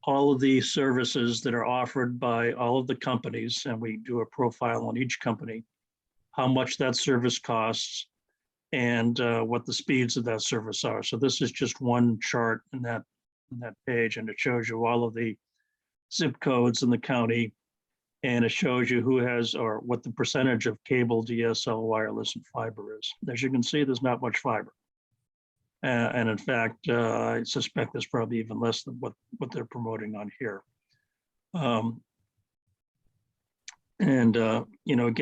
all of the services that are offered by all of the companies, and we do a profile on each company, how much that service costs, and what the speeds of that service are. So this is just one chart in that page, and it shows you all of the zip codes in the county, and it shows you who has, or what the percentage of cable, DSL, wireless, and fiber is. As you can see, there's not much fiber. And in fact, I suspect there's probably even less than what they're promoting on here. You know,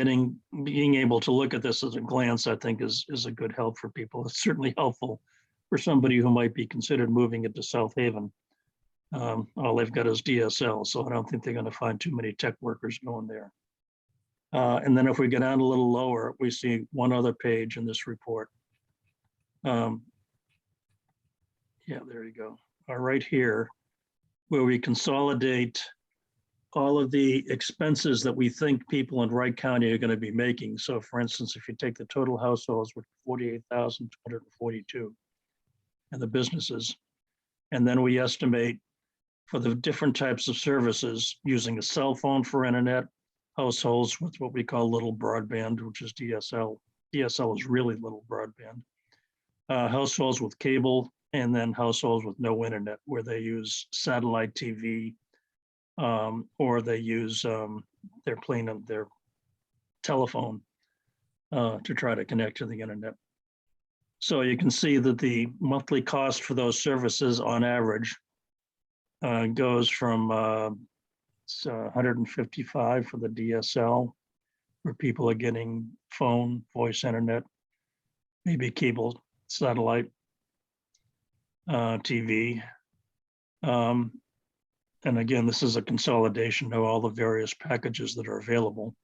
being able to look at this at a glance, I think is a good help for people. It's certainly helpful for somebody who might be considered moving into South Haven. All they've got is DSL, so I don't think they're going to find too many tech workers going there. And then if we get down a little lower, we see one other page in this report. Yeah, there you go. Right here, where we consolidate all of the expenses that we think people in Wright County are going to be making. So for instance, if you take the total households, which 48,242, and the businesses, and then we estimate for the different types of services using a cell phone for internet, households with what we call little broadband, which is DSL. DSL is really little broadband. Households with cable, and then households with no internet, where they use satellite TV, or they use their telephone to try to connect to the internet. So you can see that the monthly cost for those services on average goes from 155 for the DSL, where people are getting phone, voice, internet, maybe cable, satellite, TV. And again, this is a consolidation of all the various packages that are available.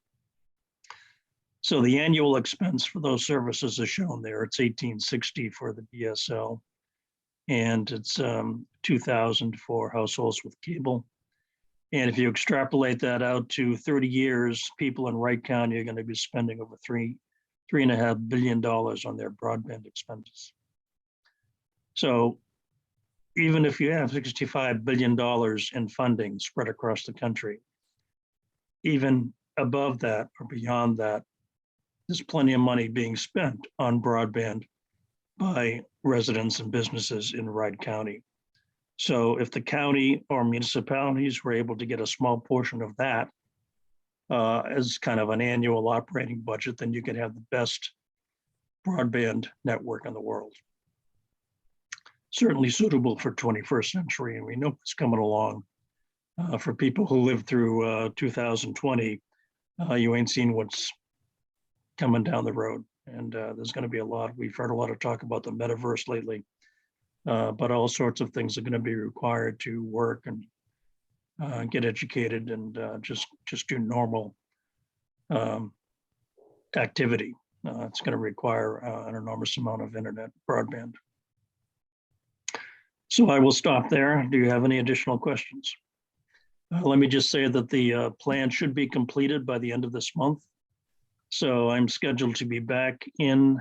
So the annual expense for those services is shown there. It's $1,860 for the DSL, and it's $2,000 for households with cable. And if you extrapolate that out to 30 years, people in Wright County are going to be spending over $3.5 billion on their broadband expenses. So even if you have $65 billion in funding spread across the country, even above that or beyond that, there's plenty of money being spent on broadband by residents and businesses in Wright County. So if the county or municipalities were able to get a small portion of that as kind of an annual operating budget, then you could have the best broadband network in the world. Certainly suitable for 21st century, and we know it's coming along. For people who lived through 2020, you ain't seen what's coming down the road, and there's going to be a lot. We've heard a lot of talk about the metaverse lately, but all sorts of things are going to be required to work and get educated and just do normal activity. It's going to require an enormous amount of internet broadband. So I will stop there. Do you have any additional questions? Let me just say that the plan should be completed by the end of this month. So I'm scheduled to be back in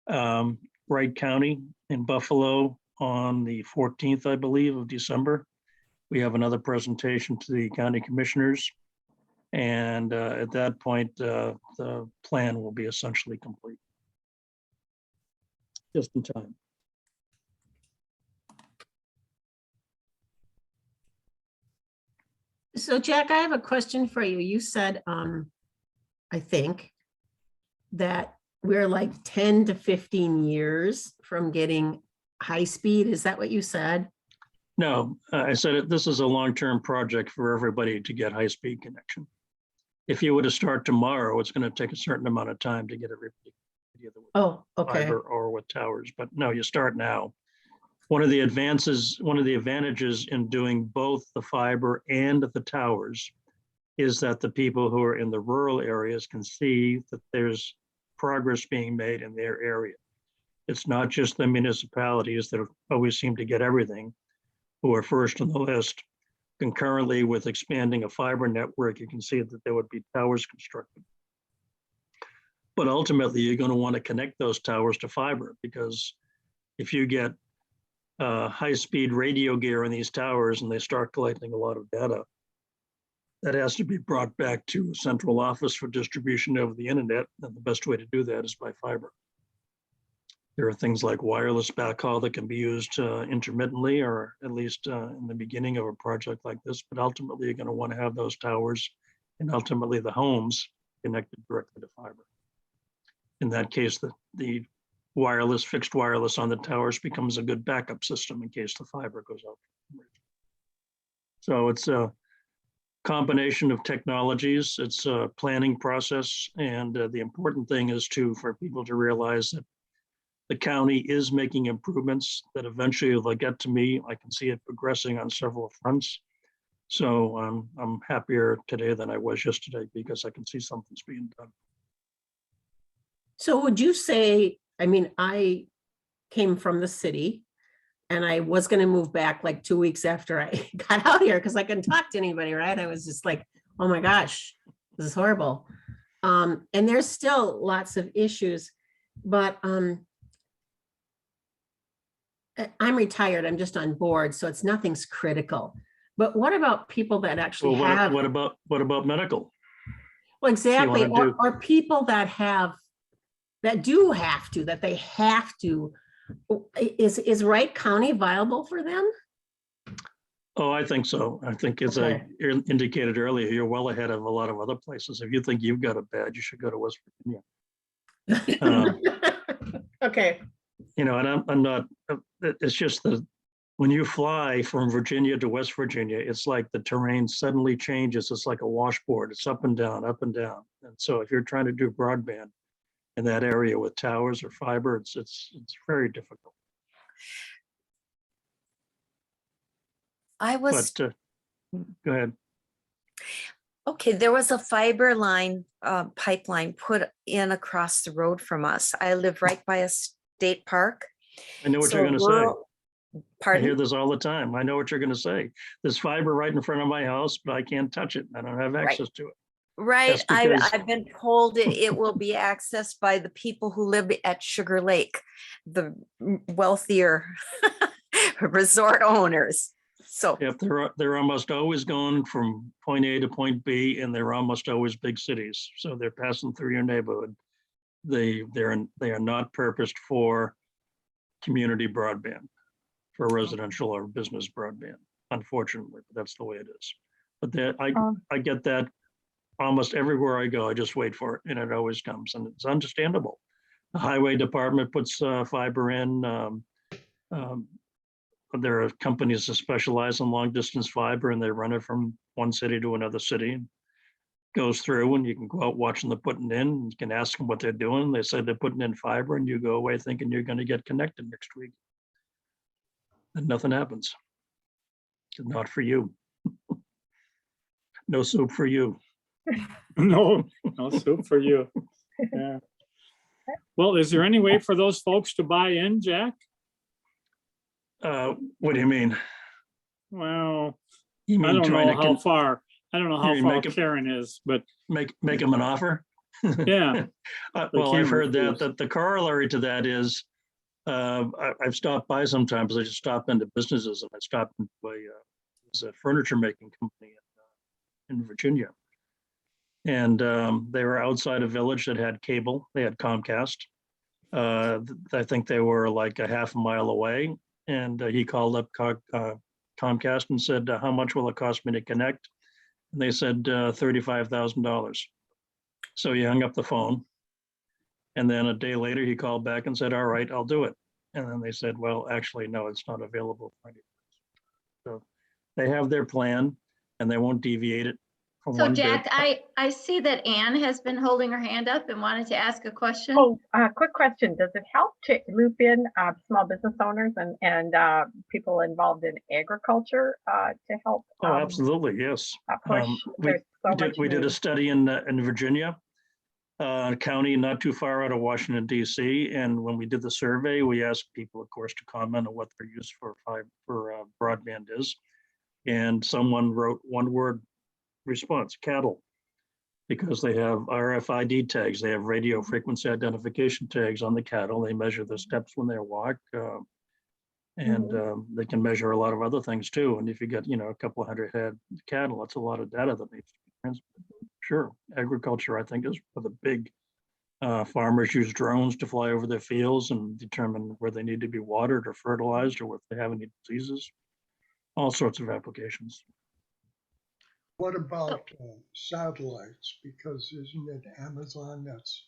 Wright County in Buffalo on the 14th, I believe, of December. We have another presentation to the county commissioners. And at that point, the plan will be essentially complete. Just in time. So Jack, I have a question for you. You said, I think that we're like 10 to 15 years from getting high speed. Is that what you said? No, I said this is a long-term project for everybody to get high-speed connection. If you were to start tomorrow, it's going to take a certain amount of time to get everybody either with Oh, okay. fiber or with towers. But no, you start now. One of the advantages in doing both the fiber and the towers is that the people who are in the rural areas can see that there's progress being made in their area. It's not just the municipalities that always seem to get everything, who are first on the list. Concurrently with expanding a fiber network, you can see that there would be towers constructed. But ultimately, you're going to want to connect those towers to fiber, because if you get high-speed radio gear in these towers and they start collecting a lot of data, that has to be brought back to a central office for distribution over the internet. And the best way to do that is by fiber. There are things like wireless backhaul that can be used intermittently, or at least in the beginning of a project like this. But ultimately, you're going to want to have those towers and ultimately the homes connected directly to fiber. In that case, the wireless, fixed wireless on the towers becomes a good backup system in case the fiber goes out. So it's a combination of technologies. It's a planning process. And the important thing is for people to realize that the county is making improvements that eventually they'll get to me. I can see it progressing on several fronts. So I'm happier today than I was yesterday because I can see something's being done. So would you say, I mean, I came from the city and I was going to move back like 2 weeks after I got out here because I couldn't talk to anybody, right? I was just like, oh my gosh, this is horrible. And there's still lots of issues, but I'm retired. I'm just on board, so it's nothing's critical. But what about people that actually Well, have? what about medical? Well, exactly, wanna do? or people that do have to, that they have to. Is Wright County viable for them? Oh, I think so. I think as I indicated earlier, you're well ahead of a lot of other places. If you think you've got it bad, you should go to West Virginia. Okay. You know, and I'm not, it's just that when you fly from Virginia to West Virginia, it's like the terrain suddenly changes. It's like a washboard. It's up and down, up and down. And so if you're trying to do broadband in that area with towers or fiber, it's very difficult. But go ahead. Okay, there was a fiber line pipeline put in across the road from us. I live right by a state park. I know what So you're going to say. Pardon? I hear this all the time. I know what you're going to say. There's fiber right in front of my house, but I can't touch it. I don't have access to it. Right. That's because- I've been told it will be accessed by the people who live at Sugar Lake, the wealthier resort owners. So If they're almost always going from point A to point B, and they're almost always big cities. So they're passing through your neighborhood. They are not purposed for community broadband, for residential or business broadband, unfortunately, but that's the way it is. But I get that almost everywhere I go. I just wait for it, and it always comes, and it's understandable. The highway department puts fiber in. There are companies that specialize in long distance fiber, and they run it from one city to another city. Goes through, and you can go out watching them putting in. You can ask them what they're doing. They say they're putting in fiber, and you go away thinking you're going to get connected next week, and nothing happens. Not for you. No soup for you. No soup for you. Yeah. Well, is there any way for those folks to buy in, Jack? What do you mean? Well, You I mean don't trying know to how far, I don't know how you far make it- Karen is, but make them an offer? yeah, they Well, I've can't heard that, refuse. that the corollary to that is, I've stopped by sometimes. I just stop into businesses, and I stopped into it's a furniture making company in Virginia. And they were outside a village that had cable. They had Comcast. I think they were like a half a mile away. And he called up Comcast and said, how much will it cost me to connect? And they said $35,000. So he hung up the phone. And then a day later, he called back and said, all right, I'll do it. And then they said, well, actually, no, it's not available for any. So they have their plan and they won't deviate it from So one bit. Jack, I see that Anne has been holding her hand up and wanted to ask a question. Oh, quick question. Does it help to loop in small business owners and people involved in agriculture to help Oh, absolutely, yes. push? There's so much We did a need. study in Virginia, a county not too far out of Washington, D.C. And when we did the survey, we asked people, of course, to comment on what their use for broadband is. And someone wrote one word response: cattle, because they have RFID tags, they have radio frequency identification tags on the cattle. They measure the steps when they walk, and they can measure a lot of other things too. And if you get, a couple of hundred head cattle, that's a lot of data that needs to be transmitted. Sure, agriculture, I think, is for the big farmers use drones to fly over their fields and determine where they need to be watered or fertilized or if they have any diseases. All sorts of applications. What about satellites? Because isn't it Amazon that's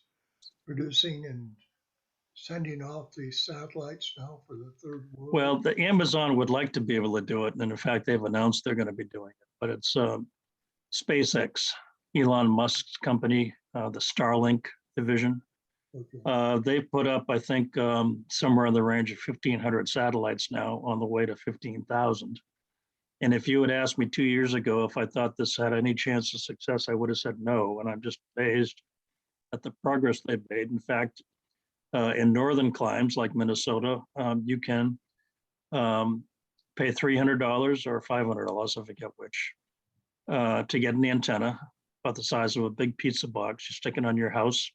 producing and sending off these satellites now for the third world? Well, the Amazon would like to be able to do it. And in fact, they've announced they're going to be doing it. But it's SpaceX, Elon Musk's company, the Starlink division. Okay. They put up, I think, somewhere in the range of 1,500 satellites now, on the way to 15,000. And if you had asked me 2 years ago if I thought this had any chance of success, I would have said no. And I'm just amazed at the progress they've made. In fact, in northern climes like Minnesota, you can pay $300 or $500, I forget which, to get an antenna about the size of a big pizza box. You stick it on your house,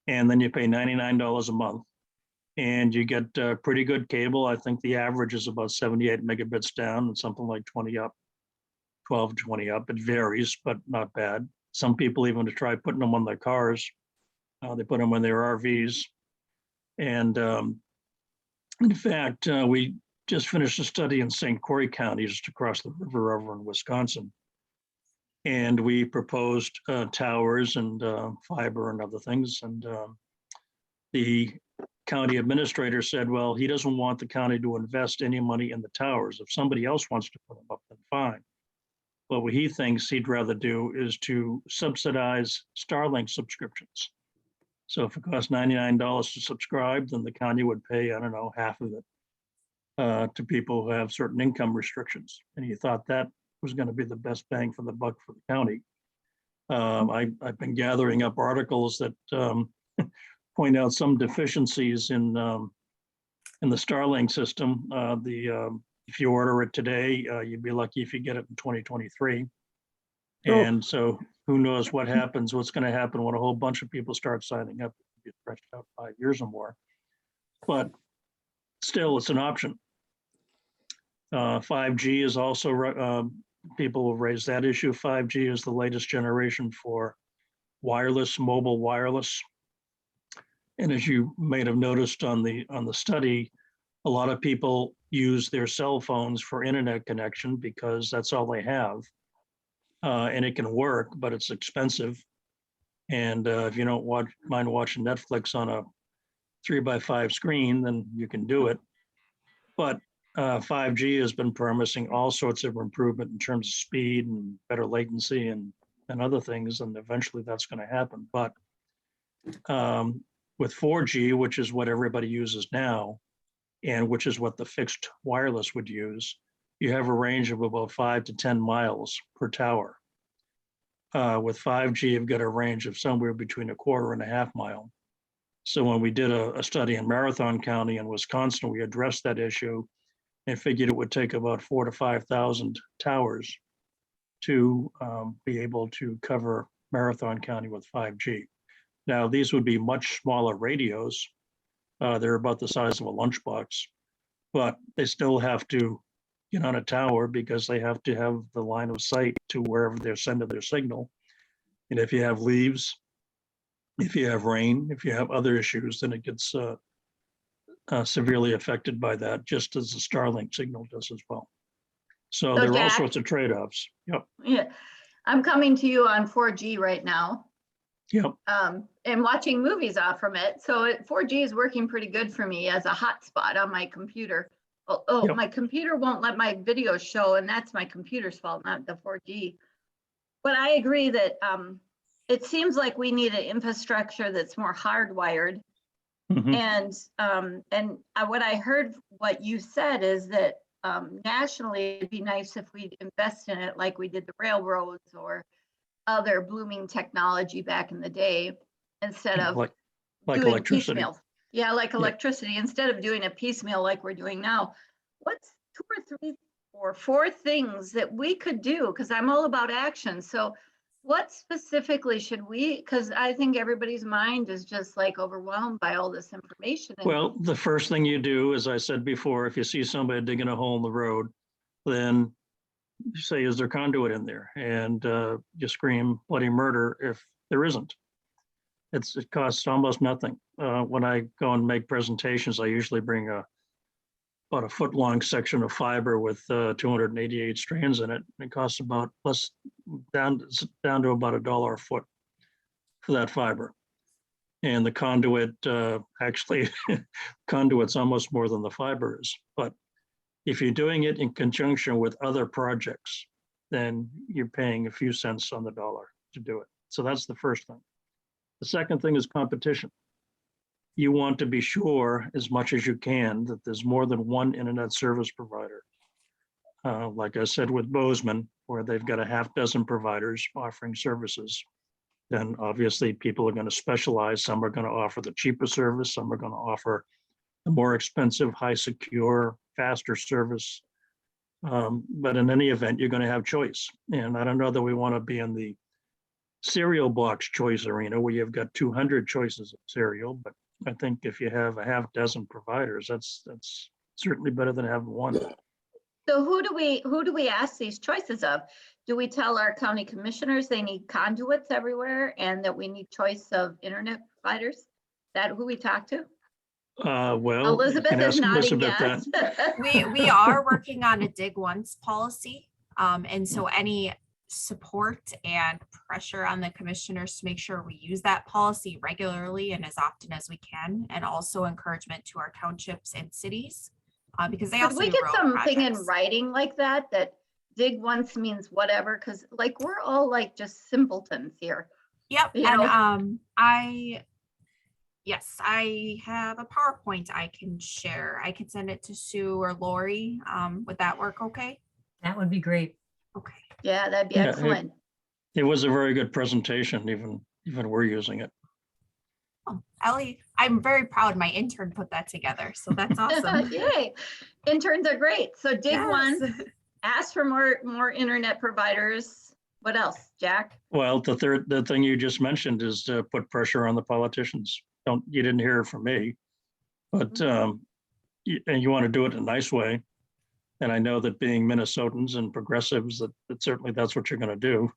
and then you pay $99 a month. And you get pretty good cable. I think the average is about 78 megabits down and something like 20 up, 12, 20 up. It varies, but not bad. Some people even to try putting them on their cars. They put them on their RVs. And in fact, we just finished a study in St. Croix County, just across the river over in Wisconsin. And we proposed towers and fiber and other things. And the county administrator said, well, he doesn't want the county to invest any money in the towers. If somebody else wants to put them up, then fine. But what he thinks he'd rather do is to subsidize Starlink subscriptions. So if it costs $99 to subscribe, then the county would pay, I don't know, half of it to people who have certain income restrictions. And he thought that was going to be the best bang for the buck for the county. I've been gathering up articles that point out some deficiencies in the Starlink system. If you order it today, you'd be lucky if you get it in 2023. And so who knows what happens, what's going to happen when a whole bunch of people start signing up, get stretched out 5 years or more. But still, it's an option. 5G is also, people have raised that issue. 5G is the latest generation for wireless, mobile wireless. And as you may have noticed on the study, a lot of people use their cell phones for internet connection because that's all they have. And it can work, but it's expensive. And if you don't mind watching Netflix on a 3x5 screen, then you can do it. But 5G has been promising all sorts of improvement in terms of speed and better latency and other things. And eventually that's going to happen. But with 4G, which is what everybody uses now, and which is what the fixed wireless would use, you have a range of about 5 to 10 miles per tower. With 5G, you've got a range of somewhere between 1/4 and 1/2 mile. So when we did a study in Marathon County in Wisconsin, we addressed that issue. and figured it would take about 4,000 to 5,000 towers to be able to cover Marathon County with 5G. Now, these would be much smaller radios. They're about the size of a lunchbox, but they still have to get on a tower because they have to have the line of sight to wherever they're sending their signal. And if you have leaves, if you have rain, if you have other issues, then it gets severely affected by that, just as the Starlink signal does as well. So So there are all Jack- sorts of trade-offs. Yep, Yeah, I'm coming to you on 4G right now. yep. And watching movies off from it. So 4G is working pretty good for me as a hotspot on my computer. Yep. My computer won't let my videos show, and that's my computer's fault, not the 4G. But I agree that it seems like we need an infrastructure that's more hardwired. Mhm. And what I heard, what you said is that nationally, it'd be nice if we invest in it like we did the railroads or other blooming technology back in the day, instead of Like doing electricity. piecemeal. Yeah, like Yeah. electricity, instead of doing a piecemeal like we're doing now. What's 2 or 3 or 4 things that we could do? Because I'm all about action. So what specifically should we, because I think everybody's mind is just like overwhelmed by all this information. And Well, the first thing you do, as I said before, if you see somebody digging a hole in the road, then you say, is there conduit in there? And you scream bloody murder if there isn't. It costs almost nothing. When I go and make presentations, I usually bring about a foot-long section of fiber with 288 strands in it. It costs about down to about $1 a foot for that fiber. And the conduit, actually, conduit's almost more than the fiber is. But if you're doing it in conjunction with other projects, then you're paying a few cents on the dollar to do it. So that's the first thing. The second thing is competition. You want to be sure as much as you can that there's more than one internet service provider. Like I said with Bozeman, where they've got a half dozen providers offering services, then obviously people are going to specialize. Some are going to offer the cheaper service. Some are going to offer the more expensive, high secure, faster service. But in any event, you're going to have choice. And I don't know that we want to be in the cereal box choice arena where you've got 200 choices of cereal, but I think if you have a half dozen providers, that's certainly better than having one. so who do we ask these choices of? Do we tell our county commissioners they need conduits everywhere and that we need choice of internet providers? Is that who we talk to? Well, you Elizabeth can is ask nodding Elizabeth that. yes. We are working on a dig once policy. And so any support and pressure on the commissioners to make sure we use that policy regularly and as often as we can, and also encouragement to our townships and cities, because they Could also we do get road something in projects. writing like that, that dig once means whatever? Because like we're all like just simpletons here. Yep, you and know? yes, I have a PowerPoint I can share. I can send it to Sue or Lori. Would that work okay? That would be great. Okay. Yeah, that'd be Yeah, excellent. It was a very good presentation, even we're using it. Oh, Ellie, I'm very proud my intern put that together, so that's awesome. Yay. Interns are great. So dig Yes. once, ask for more internet providers. What else, Jack? Well, the thing you just mentioned is to put pressure on the politicians. You didn't hear it from me, but and you want to do it in a nice way. And I know that being Minnesotans and progressives, that certainly that's what you're going to do.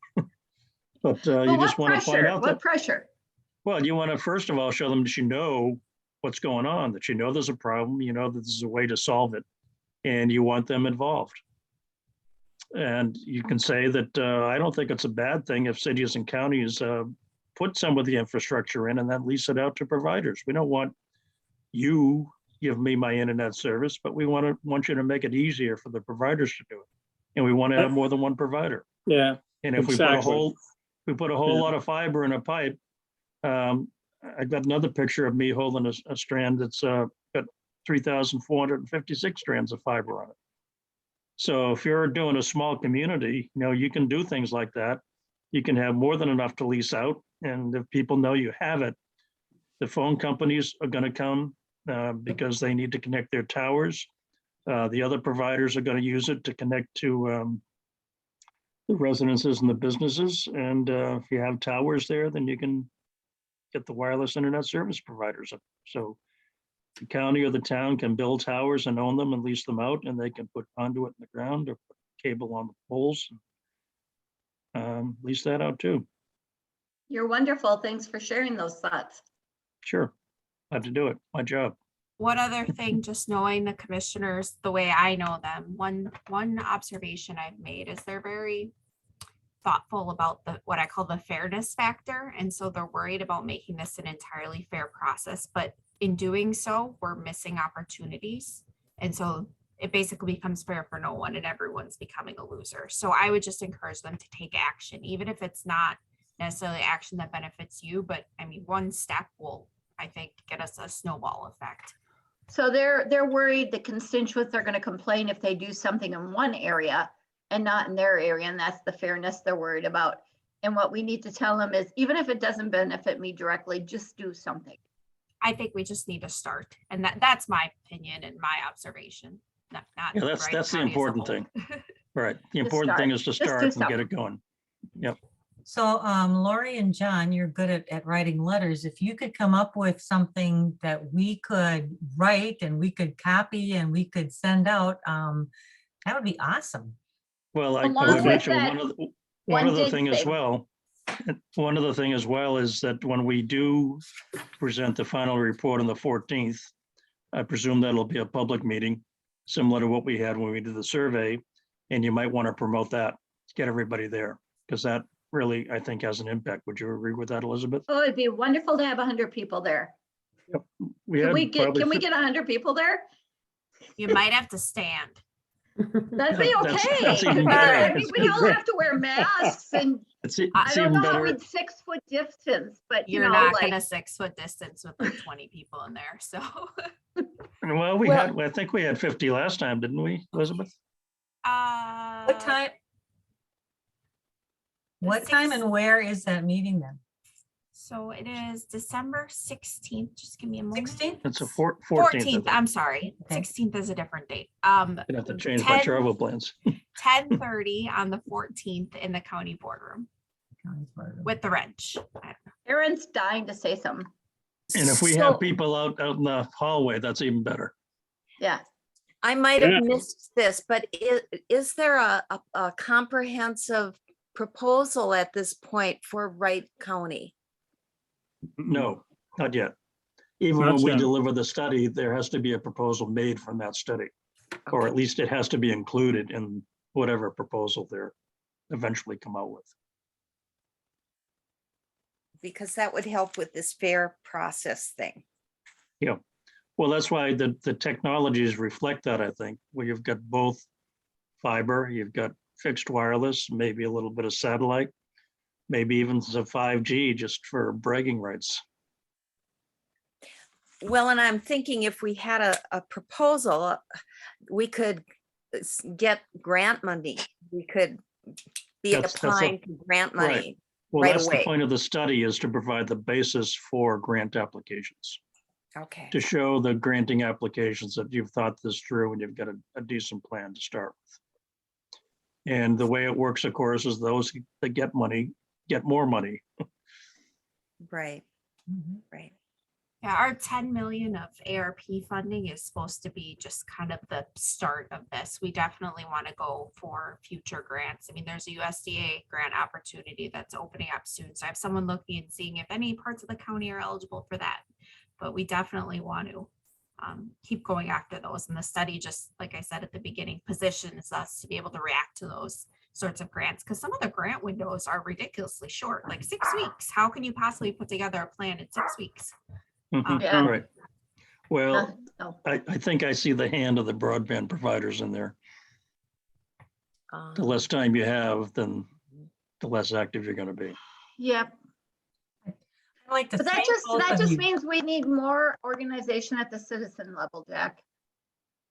But you just want to find out What that, pressure? well, you want to first of all show them that you know what's going on, that you know there's a problem, you know that there's a way to solve it, and you want them involved. And you can say that I don't think it's a bad thing if cities and counties put some of the infrastructure in and then lease it out to providers. We don't want you give me my internet service, but we want you to make it easier for the providers to do it. And we want to have more than one provider. Yeah, And if exactly. we put a whole Yeah. lot of fiber in a pipe, I got another picture of me holding a strand that's got 3,456 strands of fiber on it. So if you're doing a small community, you can do things like that. You can have more than enough to lease out. And if people know you have it, the phone companies are going to come because they need to connect their towers. The other providers are going to use it to connect to the residences and the businesses. And if you have towers there, then you can get the wireless internet service providers. So the county or the town can build towers and own them and lease them out, and they can put conduit in the ground or put cable on the poles. Lease that out too. You're wonderful. Thanks for sharing those thoughts. Sure, had to do it. My job. One other thing, just knowing the commissioners the way I know them, one observation I've made is they're very thoughtful about what I call the fairness factor. And so they're worried about making this an entirely fair process, but in doing so, we're missing opportunities. And so it basically becomes fair for no one and everyone's becoming a loser. So I would just encourage them to take action, even if it's not necessarily action that benefits you, but I mean, one step will, I think, get us a snowball effect. So they're worried the constituents are going to complain if they do something in one area and not in their area. And that's the fairness they're worried about. And what we need to tell them is, even if it doesn't benefit me directly, just do something. I think we just need to start. And that's my opinion and my observation. Not Yeah, that's Wright the County as a important whole. thing. Right. The Just important thing start. is to Just do start and something. get it going. Yep. So Lori and John, you're good at writing letters. If you could come up with something that we could write and we could copy and we could send out, that would be awesome. Well, I Along would with mention that, one one other big thing as thing. well. One other thing as well is that when we do present the final report on the 14th, I presume that'll be a public meeting, similar to what we had when we did the survey. And you might want to promote that, get everybody there, because that really, I think, has an impact. Would you agree with that, Elizabeth? Oh, it'd be wonderful to have 100 people there. Can we get 100 people there? You might have to stand. That'd be That's- okay. that's even I better. mean, we all have to wear masks and It's I don't even know better. with 6 foot distance, but you You're know, not like, gonna 6 foot distance with like 20 people in there. So Well, I think we had 50 last time, didn't we, Elizabeth? What time? What time and where is that meeting then? So it is December 16th. Just give me a moment. 16th? It's a 14th. 14th, I'm sorry. Okay. 16th is a different date. I'd have to change my 10 travel plans. 10:30 on the 14th in the county boardroom with the wrench. Aaron's dying to say something. And if we So- have people out in the hallway, that's even better. Yeah. I might Yeah. have missed this, but is there a comprehensive proposal at this point for Wright County? No, not yet. Even Not when we yet. deliver the study, there has to be a proposal made from that study. Or at least it has to be included in whatever proposal they're eventually come out with. Because that would help with this fair process thing. Yeah. Well, that's why the technologies reflect that, I think, where you've got both fiber, you've got fixed wireless, maybe a little bit of satellite, maybe even some 5G just for bragging rights. Well, and I'm thinking if we had a proposal, we could get grant money. We could be That's a- applying for grant right. money. Well, Right that's the away. point of the study, is to provide the basis for grant applications, Okay. to show the granting applications that you've thought this through and you've got a decent plan to start with. And the way it works, of course, is those that get money, get more money. Right, Mhm. right. Yeah, our 10 million of ARP funding is supposed to be just kind of the start of this. We definitely want to go for future grants. I mean, there's a USDA grant opportunity that's opening up soon. So I have someone looking and seeing if any parts of the county are eligible for that. But we definitely want to keep going after those. And the study, just like I said at the beginning, positions us to be able to react to those sorts of grants, because some of the grant windows are ridiculously short, like 6 weeks. How can you possibly put together a plan in 6 weeks? Yeah. Right. Well, No. I think I see the hand of the broadband providers in there. The less time you have, then the less active you're going to be. Yep. I'd like to But that thank just, both that of just you. means we need more organization at the citizen level, Jack.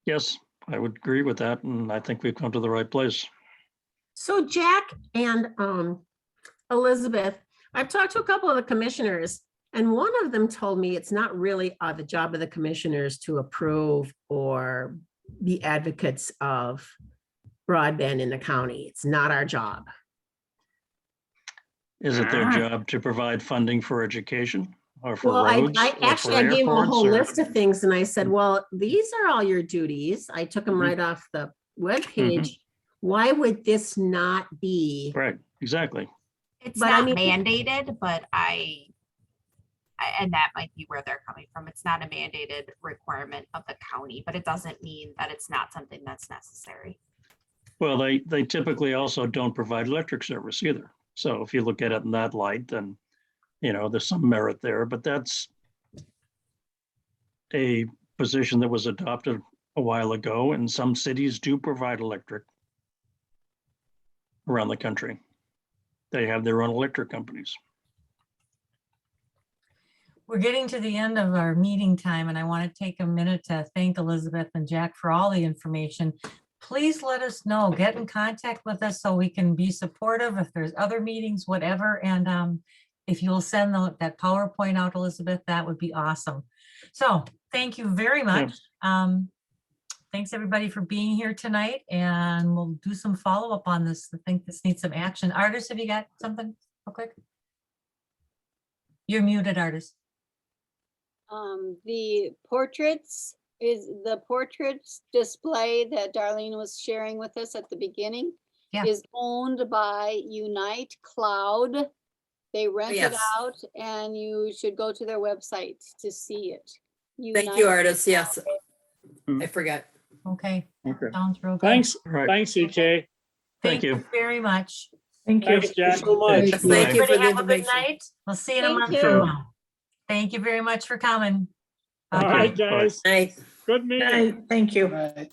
Yes, I would agree with that. And I think we've come to the right place. So Jack and Elizabeth, I've talked to a couple of the commissioners, and one of them told me it's not really the job of the commissioners to approve or be advocates of broadband in the county. It's not our job. Is it their job to provide funding for education or for Well, roads? I or for actually, I gave them a airports, whole or- list of things and I said, well, these are all your duties. I took them Mhm. right off the webpage. Why would this not be? Right, exactly. It's But I not mean- mandated, but and that might be where they're coming from. It's not a mandated requirement of the county, but it doesn't mean that it's not something that's necessary. Well, they typically also don't provide electric service either. So if you look at it in that light, then, there's some merit there, but that's a position that was adopted a while ago, and some cities do provide electric around the country. They have their own electric companies. We're getting to the end of our meeting time, and I want to take a minute to thank Elizabeth and Jack for all the information. Please let us know, get in contact with us so we can be supportive if there's other meetings, whatever. And if you'll send that PowerPoint out, Elizabeth, that would be awesome. So thank you very much. Thanks everybody for being here tonight, and we'll do some follow-up on this. I think this needs some action. Artist, have you got something real quick? You're muted, Artist. The portraits display that Darlene was sharing with us at the beginning Yeah. is owned by Unite Cloud. They rent it Yes. out and you should go to their website to see it. Thank you, Unite artists. Yes. Mm. I forgot. Okay, Okay, sounds real good. Thanks, right. thanks, EK. Thank you. Very much. Thank you. Thanks, Jack. so Yes, thank you for Everybody the have a good information. night. We'll see you in a Thank month you. from now. Thank you very much for coming. All Bye-bye. right, guys. Night. Good meeting. Thank you. Right.